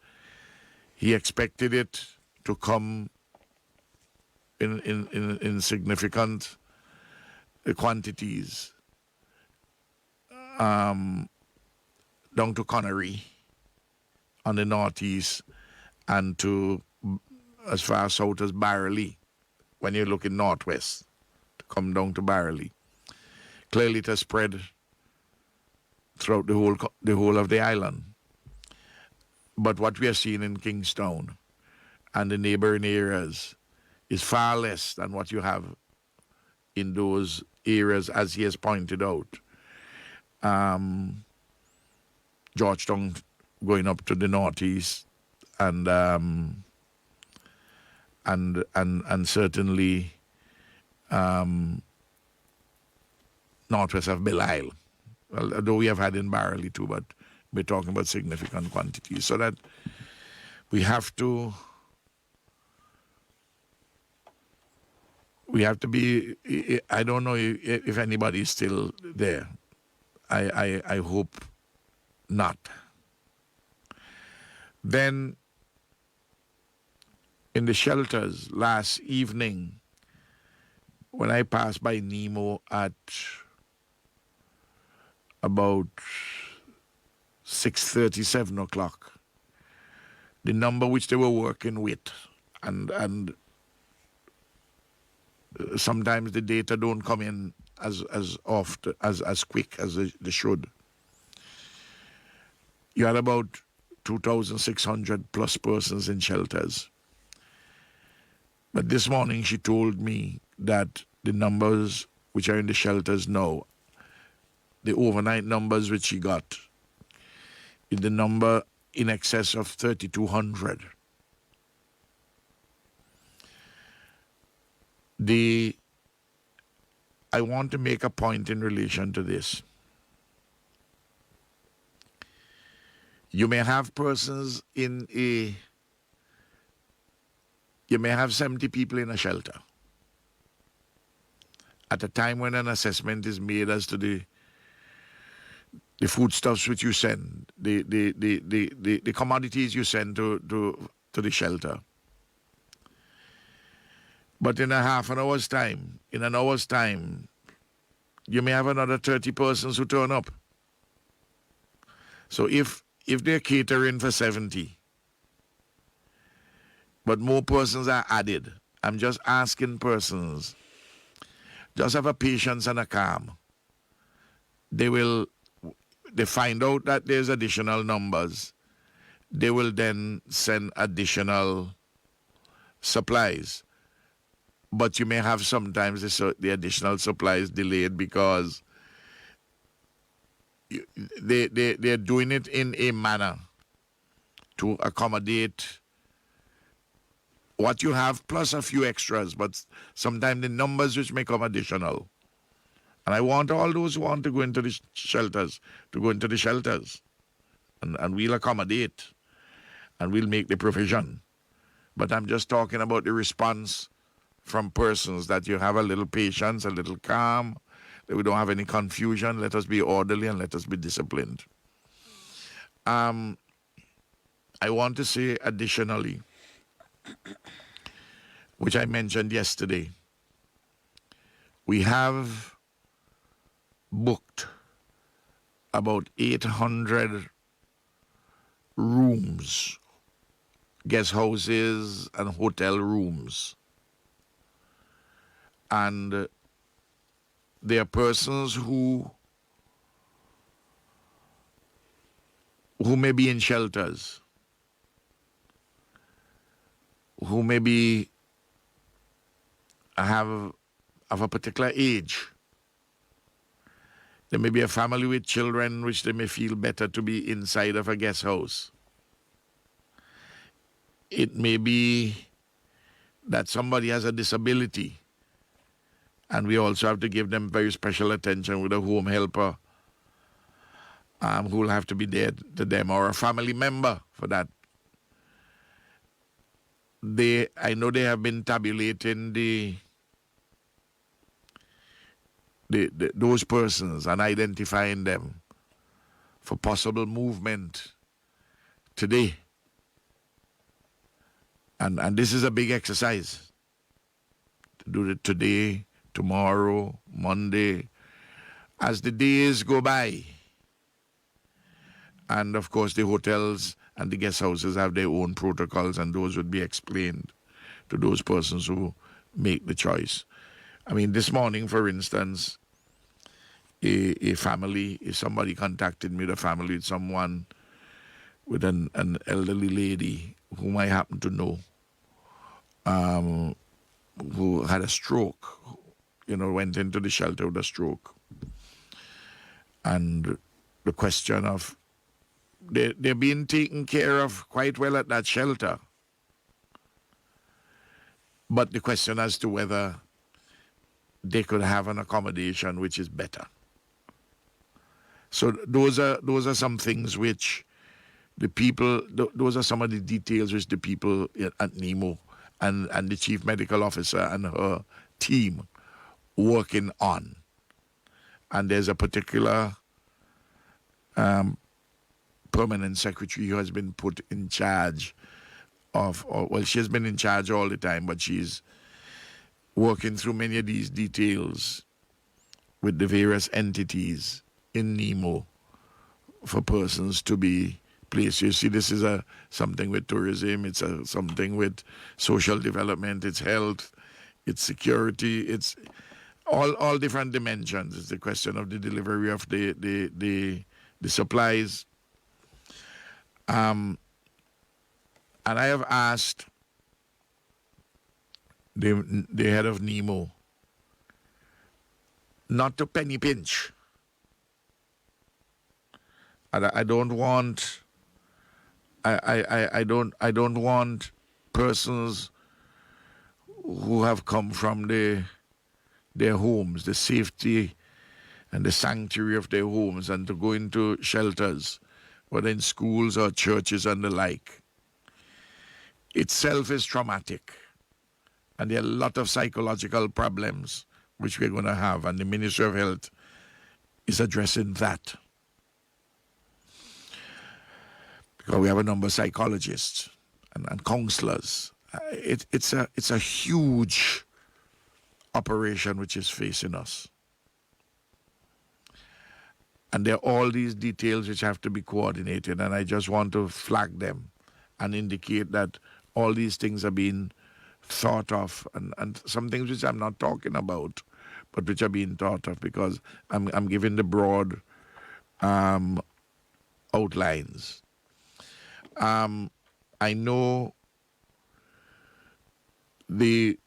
he expected it to come in significant quantities down to Connery on the northeast, and to as far south as Barley when you look in northwest, to come down to Barley. Clearly it has spread throughout the whole of the island. But what we are seeing in Kingstown and the neighboring areas is far less than what you have in those areas, as he has pointed out. Georgetown going up to the northeast, and certainly northwest of Belial. Well, although we have had in Barley too, but we're talking about significant quantities. So that we have to be, I don't know if anybody is still there. I hope not. Then in the shelters last evening, when I passed by Nemo at about 6:30, 7 o'clock, the number which they were working with, and sometimes the data don't come in as often, as quick as they should. You had about 2,600 plus persons in shelters. But this morning she told me that the numbers which are in the shelters now the overnight numbers which he got, is the number in excess of 3,200. I want to make a point in relation to this. You may have persons you may have 70 people in a shelter. At a time when an assessment is made as to the foodstuffs which you send, the commodities you send to the shelter. But in a half an hour's time, in an hour's time, you may have another 30 persons who turn up. So if they're catering for 70, but more persons are added, I'm just asking persons, just have a patience and a calm. They find out that there's additional numbers. They will then send additional supplies. But you may have sometimes the additional supplies delayed because they're doing it in a manner to accommodate what you have plus a few extras, but sometimes the numbers which may come additional. And I want all those who want to go into the shelters to go into the shelters. And we'll accommodate and we'll make the provision. But I'm just talking about the response from persons, that you have a little patience, a little calm, that we don't have any confusion. Let us be orderly and let us be disciplined. I want to say additionally, which I mentioned yesterday, we have booked about 800 rooms, guest houses and hotel rooms. And there are persons who may be in shelters, who maybe have of a particular age. There may be a family with children which they may feel better to be inside of a guest house. It may be that somebody has a disability, and we also have to give them very special attention with a home helper who will have to be there to them, or a family member for that. I know they have been tabulating those persons and identifying them for possible movement today. And this is a big exercise. To do it today, tomorrow, Monday, as the days go by. And of course the hotels and the guest houses have their own protocols, and those would be explained to those persons who make the choice. I mean, this morning, for instance, a family, if somebody contacted me, the family with someone, with an elderly lady whom I happen to know, who had a stroke, went into the shelter with a stroke. And the question of, they're being taken care of quite well at that shelter. But the question as to whether they could have an accommodation which is better. So those are some things which the people, those are some of the details which the people at NEMO and the chief medical officer and her team working on. And there's a particular permanent secretary who has been put in charge of, she has been in charge all the time, but she's working through many of these details with the various entities in NEMO for persons to be placed. You see, this is something with tourism, it's something with social development, it's health, it's security, it's all different dimensions. It's the question of the delivery of the supplies. And I have asked the head of NEMO not to penny pinch, I don't want I don't want persons who have come from their homes, the safety and the sanctuary of their homes, and to go into shelters, whether in schools or churches and the like. Itself is traumatic. And there are a lot of psychological problems which we're going to have, and the Ministry of Health is addressing that. Because we have a number of psychologists and counselors. It's a huge operation which is facing us. And there are all these details which have to be coordinated, and I just want to flag them and indicate that all these things are being thought of, and some things which I'm not talking about, but which are being thought of, because I'm giving the broad outlines. I know they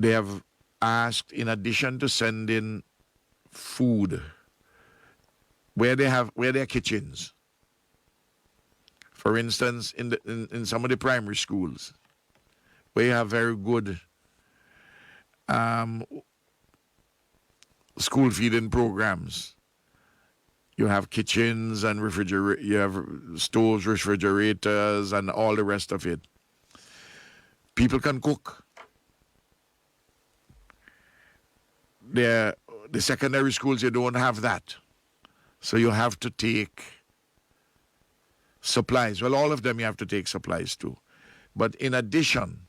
have asked, in addition to sending food, where there are kitchens. For instance, in some of the primary schools, where you have very good school feeding programs, you have kitchens and you have stoves, refrigerators, and all the rest of it. People can cook. The secondary schools, you don't have that. So you have to take supplies. Well, all of them you have to take supplies to. But in addition,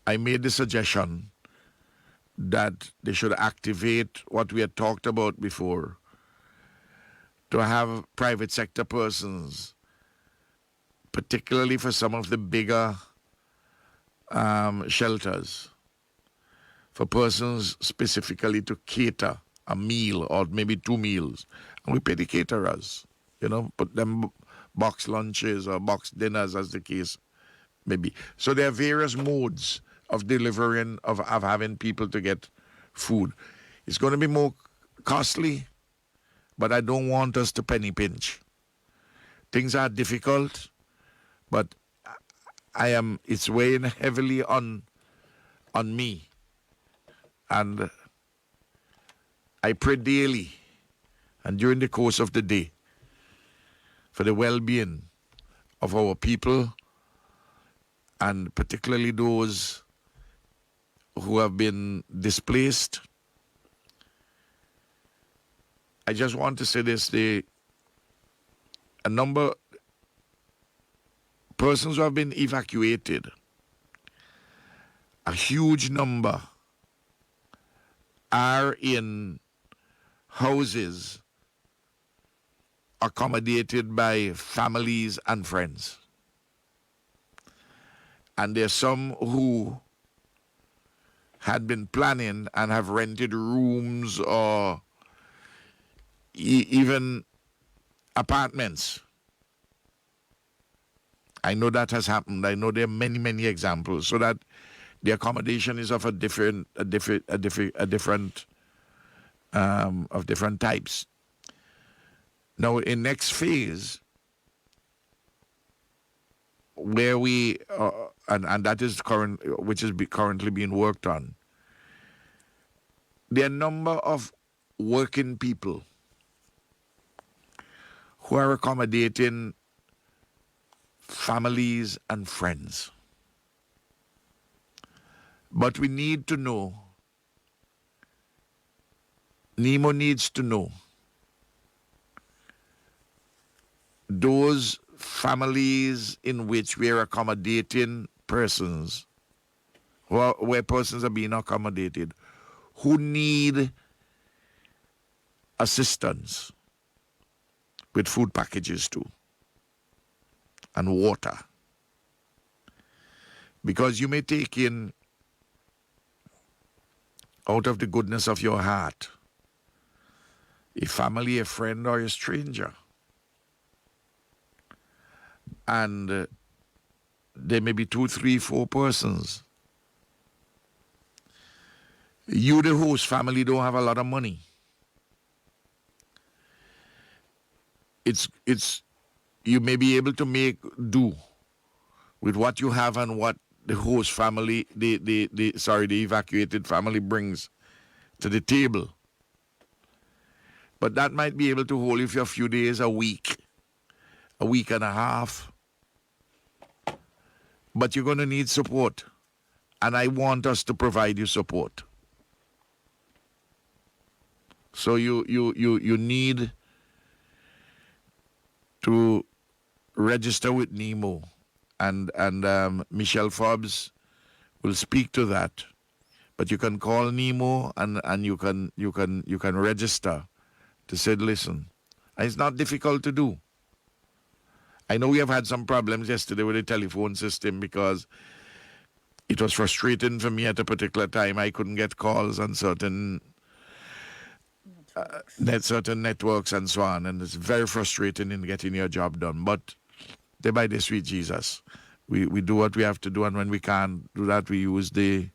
I made the suggestion that they should activate what we had talked about before, to have private sector persons, particularly for some of the bigger shelters, for persons specifically to cater a meal or maybe 2 meals. And we pay the caterers, put them box lunches or box dinners, as the case may be. So there are various modes of delivering, of having people to get food. It's going to be more costly, but I don't want us to penny pinch. Things are difficult, but it's weighing heavily on me. And I pray daily and during the course of the day for the well-being of our people, and particularly those who have been displaced. I just want to say this, a number persons who have been evacuated, a huge number are in houses accommodated by families and friends. And there's some who had been planning and have rented rooms or even apartments. I know that has happened. I know there are many, many examples, so that the accommodation is of different types. Now, in next phase, where we and that is which is currently being worked on, there are a number of working people who are accommodating families and friends. But we need to know, Nemo needs to know, those families in which we are accommodating persons, where persons are being accommodated, who need assistance with food packages too, and water. Because you may take in, out of the goodness of your heart, a family, a friend, or a stranger. And there may be 2, 3, 4 persons. You, the host family, don't have a lot of money. it's you may be able to make do with what you have and what the host family, the evacuated family brings to the table. But that might be able to hold you for a few days, a week and a half. But you're going to need support. And I want us to provide you support. So you need to register with Nemo, and Michelle Forbes will speak to that. But you can call Nemo and you can register to say, listen, and it's not difficult to do. I know we have had some problems yesterday with the telephone system because it was frustrating for me at a particular time. I couldn't get calls on certain networks and so on, and it's very frustrating in getting your job done. But day by day, sweet Jesus, we do what we have to do, and when we can't do that, we use the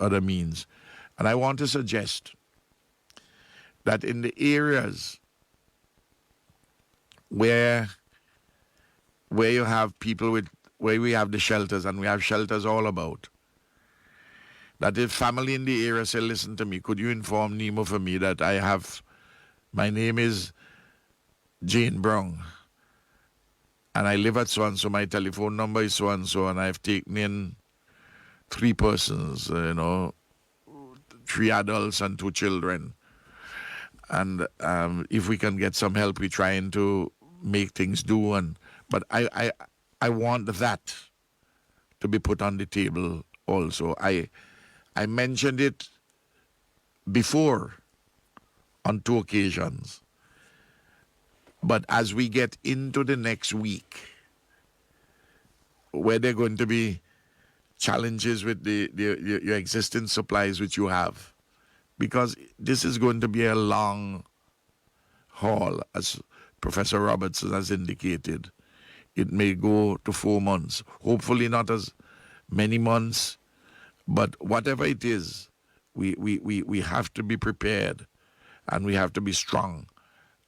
other means. And I want to suggest that in the areas where you have people where we have the shelters, and we have shelters all about, that if family in the area say, listen to me, could you inform Nemo for me that my name is Jane Brown, and I live at so-and-so, my telephone number is so-and-so, and I've taken in 3 persons, 3 adults and 2 children. And if we can get some help, we're trying to make things do. But I want that to be put on the table also. I mentioned it before on 2 occasions. But as we get into the next week, where there are going to be challenges with your existing supplies which you have, because this is going to be a long haul, as Professor Robertson has indicated. It may go to 4 months, hopefully not as many months, but whatever it is, we have to be prepared, and we have to be strong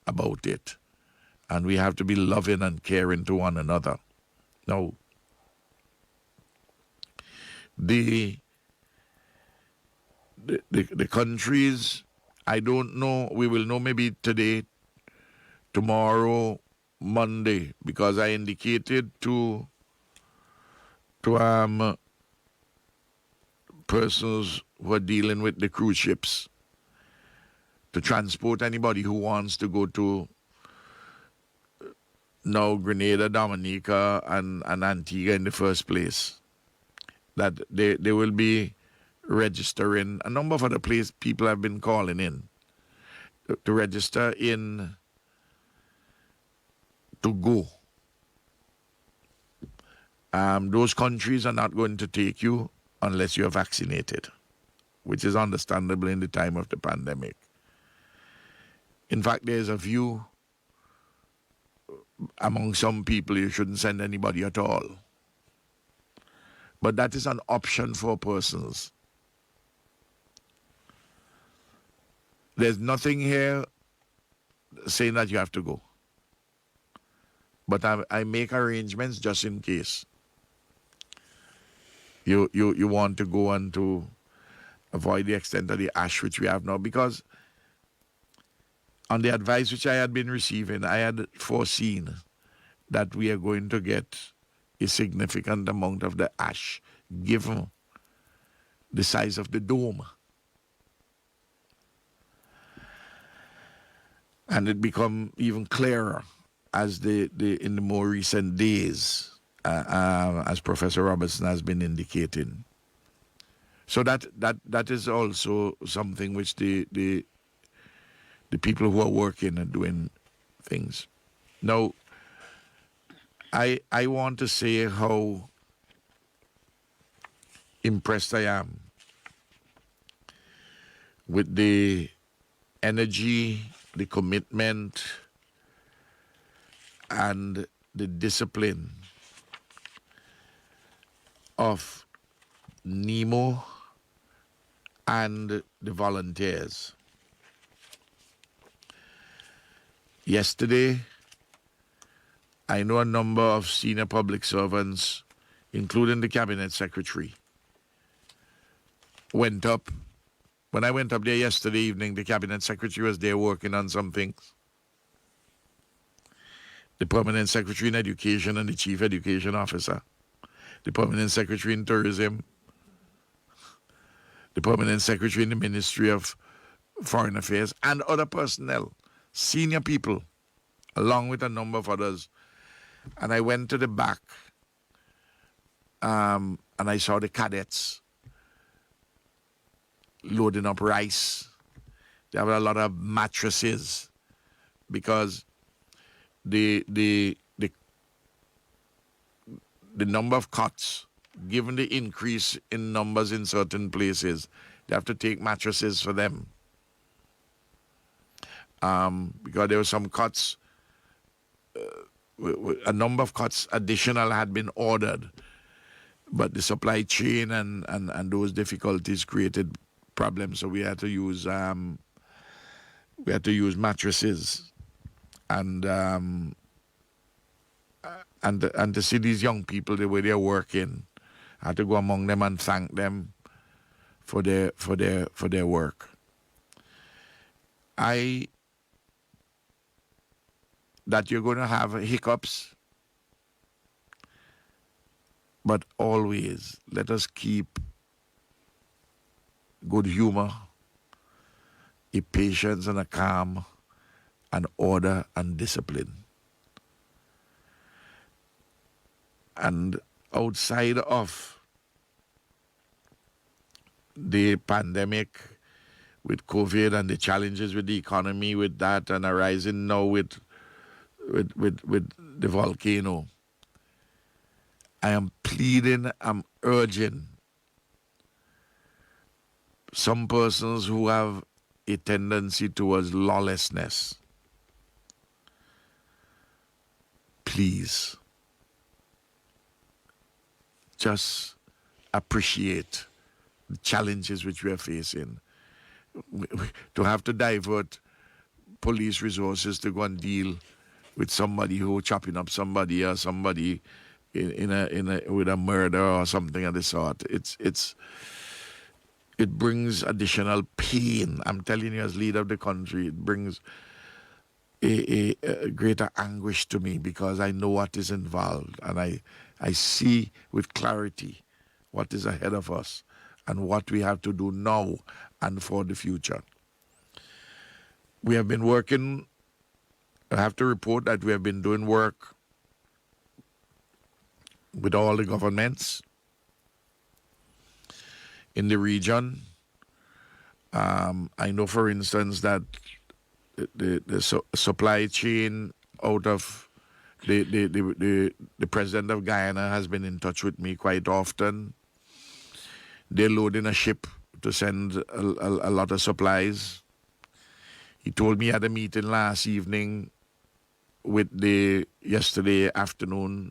about it, and we have to be loving and caring to one another. Now, the countries, I don't know, we will know maybe today, tomorrow, Monday, because I indicated to persons who are dealing with the cruise ships to transport anybody who wants to go to now Grenada, Dominica, and Antigua in the first place, that they will be registering. A number of other people have been calling in to register in to go. Those countries are not going to take you unless you are vaccinated, which is understandable in the time of the pandemic. In fact, there's a view among some people you shouldn't send anybody at all. But that is an option for persons. There's nothing here saying that you have to go. But I make arrangements just in case you want to go and to avoid the extent of the ash which we have now. Because on the advice which I had been receiving, I had foreseen that we are going to get a significant amount of the ash given the size of the dome. And it become even clearer as in the more recent days, as Professor Robertson has been indicating. So that is also something which the people who are working and doing things. Now, I want to say how impressed I am with the energy, the commitment, and the discipline of Nemo and the volunteers. Yesterday, I know a number of senior public servants, including the cabinet secretary, went up. When I went up there yesterday evening, the cabinet secretary was there working on some things. The permanent secretary in education and the chief education officer, the permanent secretary in tourism, the permanent secretary in the Ministry of Foreign Affairs, and other personnel, senior people, along with a number of others. And I went to the back and I saw the cadets loading up rice. They have a lot of mattresses because the number of cots, given the increase in numbers in certain places, they have to take mattresses for them. Because there were some cots, a number of cots additional had been ordered, but the supply chain and those difficulties created problems. So we had to use mattresses, and to see these young people the way they're working, I had to go among them and thank them for their work. That you're going to have hiccups, but always let us keep good humor, a patience and a calm, and order and discipline. And outside of the pandemic with COVID and the challenges with the economy with that, and arising now with the volcano, I am pleading, I'm urging some persons who have a tendency towards lawlessness, please just appreciate the challenges which we are facing. To have to divert police resources to go and deal with somebody who chopping up somebody, or somebody with a murder or something of the sort, it brings additional pain. I'm telling you, as leader of the country, it brings a greater anguish to me, because I know what is involved, and I see with clarity what is ahead of us and what we have to do now and for the future. We have been working, I have to report that we have been doing work with all the governments in the region. I know, for instance, that the supply chain out of the president of Guyana has been in touch with me quite often. They're loading a ship to send a lot of supplies. He told me at a meeting last evening yesterday afternoon,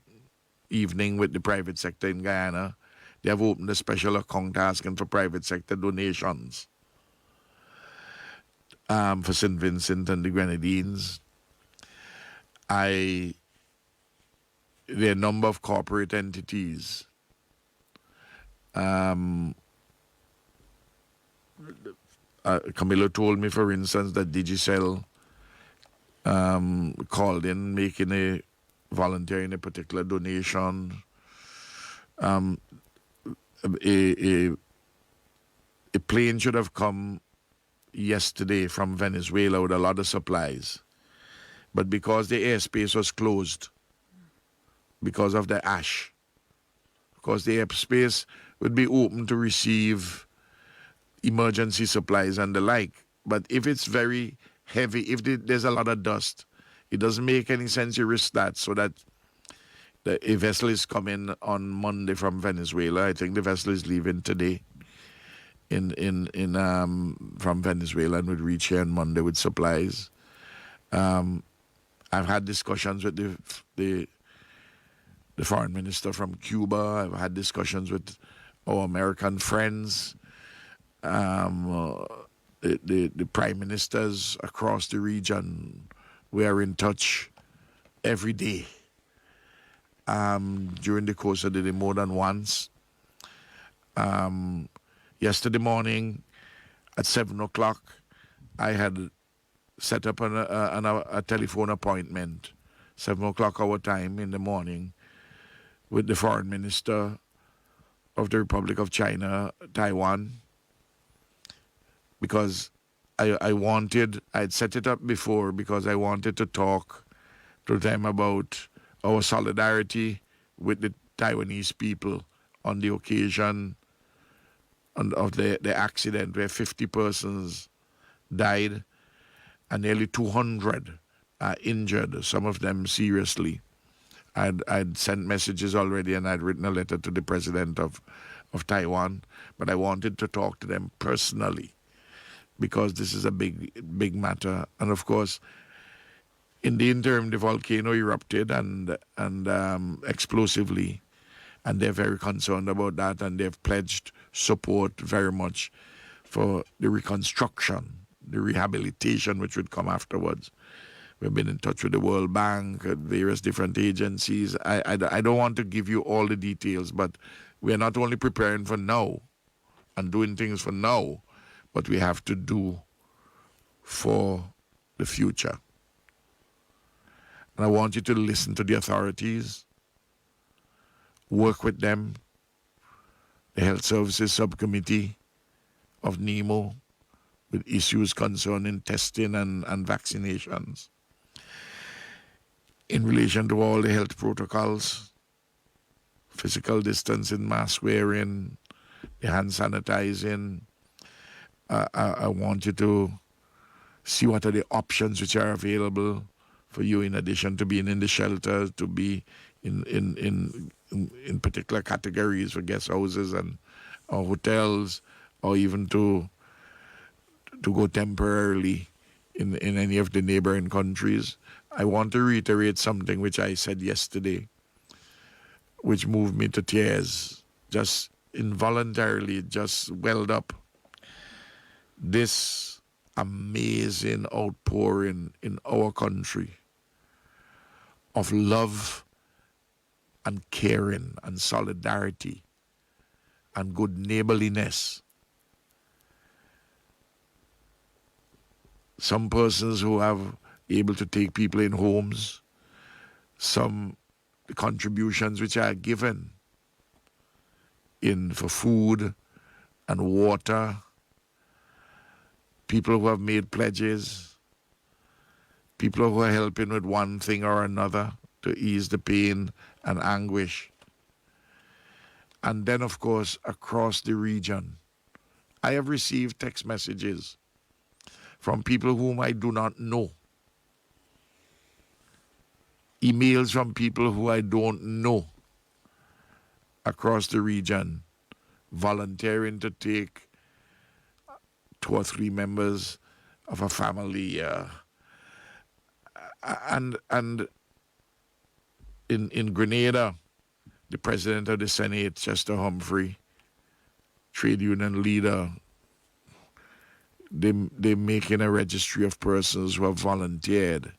evening with the private sector in Guyana. They have opened a special account asking for private sector donations for St. Vincent and the Grenadines. There are a number of corporate entities. Camilo told me, for instance, that Digicel called in, volunteering a particular donation. A plane should have come yesterday from Venezuela with a lot of supplies, but because the airspace was closed because of the ash, because the airspace would be open to receive emergency supplies and the like. But if it's very heavy, if there's a lot of dust, it doesn't make any sense you risk that, so that a vessel is coming on Monday from Venezuela. I think the vessel is leaving today from Venezuela and would reach here on Monday with supplies. I've had discussions with the foreign minister from Cuba. I've had discussions with our American friends, the prime ministers across the region, We are in touch every day. During the course of the day, more than once. Yesterday morning at 7 o'clock, I had set up a telephone appointment, 7 o'clock our time in the morning, with the foreign minister of the Republic of China, Taiwan, because I'd set it up before because I wanted to talk to them about our solidarity with the Taiwanese people on the occasion of the accident where 50 persons died and nearly 200 are injured, some of them seriously. I'd sent messages already and I'd written a letter to the president of Taiwan, but I wanted to talk to them personally because this is a big matter. And of course, in the interim, the volcano erupted and explosively, and they're very concerned about that, and they've pledged support very much for the reconstruction, the rehabilitation which would come afterwards. We've been in touch with the World Bank, various different agencies. I don't want to give you all the details, but we are not only preparing for now and doing things for now, but we have to do for the future. And I want you to listen to the authorities, work with them, the Health Services Subcommittee of NEMO, with issues concerning testing and vaccinations. In relation to all the health protocols, physical distancing, mask wearing, the hand sanitizing, I want you to see what are the options which are available for you in addition to being in the shelter, to be in particular categories for guest houses and or hotels, or even to go temporarily in any of the neighboring countries. I want to reiterate something which I said yesterday, which moved me to tears, just involuntarily, just welled up. This amazing outpouring in our country of love and caring and solidarity and good neighborliness. Some persons who have able to take people in homes, some contributions which are given in for food and water, people who have made pledges, people who are helping with one thing or another to ease the pain and anguish. And then, of course, across the region, I have received text messages from people whom I do not know, emails from people who I don't know across the region, volunteering to take 2 or 3 members of a family, and in Grenada, the president of the Senate, Chester Humphrey, trade union leader, they're making a registry of persons who have volunteered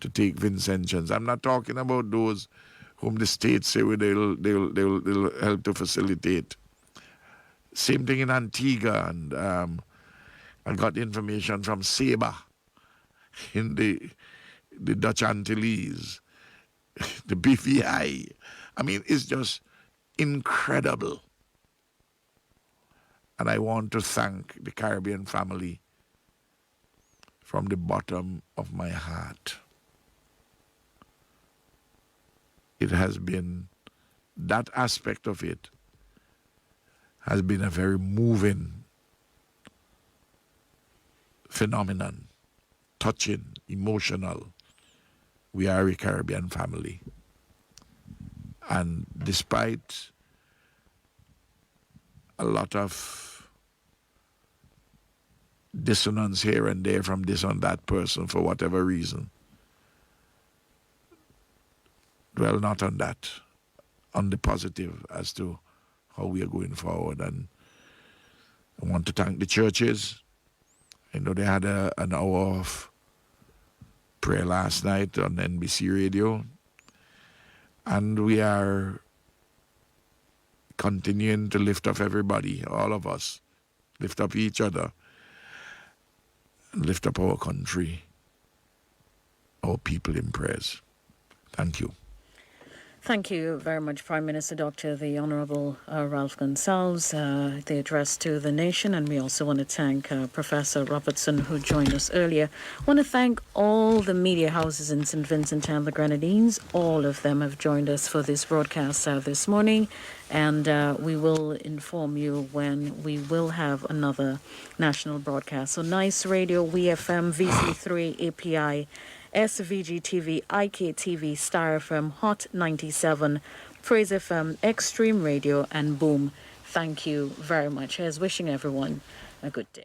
to take Vincentians. I'm not talking about those whom the state say they'll help to facilitate. Same thing in Antigua, and I got information from Saba in the Dutch Antilles, the BVI. I mean, it's just incredible. And I want to thank the Caribbean family from the bottom of my heart. It has been, that aspect of it has been a very moving phenomenon, touching, emotional. We are a Caribbean family. And despite a lot of dissonance here and there from this and that person for whatever reason, dwell not on that, on the positive as to how we are going forward. And I want to thank the churches. I know they had an hour of prayer last night on NBC Radio. And we are continuing to lift up everybody, all of us, lift up each other, and lift up our country, our people in prayers. Thank you. Thank you very much, Prime Minister Dr. the Honourable Ralph Gonsalves, the address to the nation. And we also want to thank Professor Robertson, who joined us earlier. I want to thank all the media houses in St. Vincent and the Grenadines. All of them have joined us for this broadcast this morning. And we will inform you when we will have another national broadcast. So Nice Radio, WeFM, VC3, API, SVG TV, IKTV, Star FM, Hot 97, Praise FM, Extreme Radio, and Boom. Thank you very much. Here's wishing everyone a good day.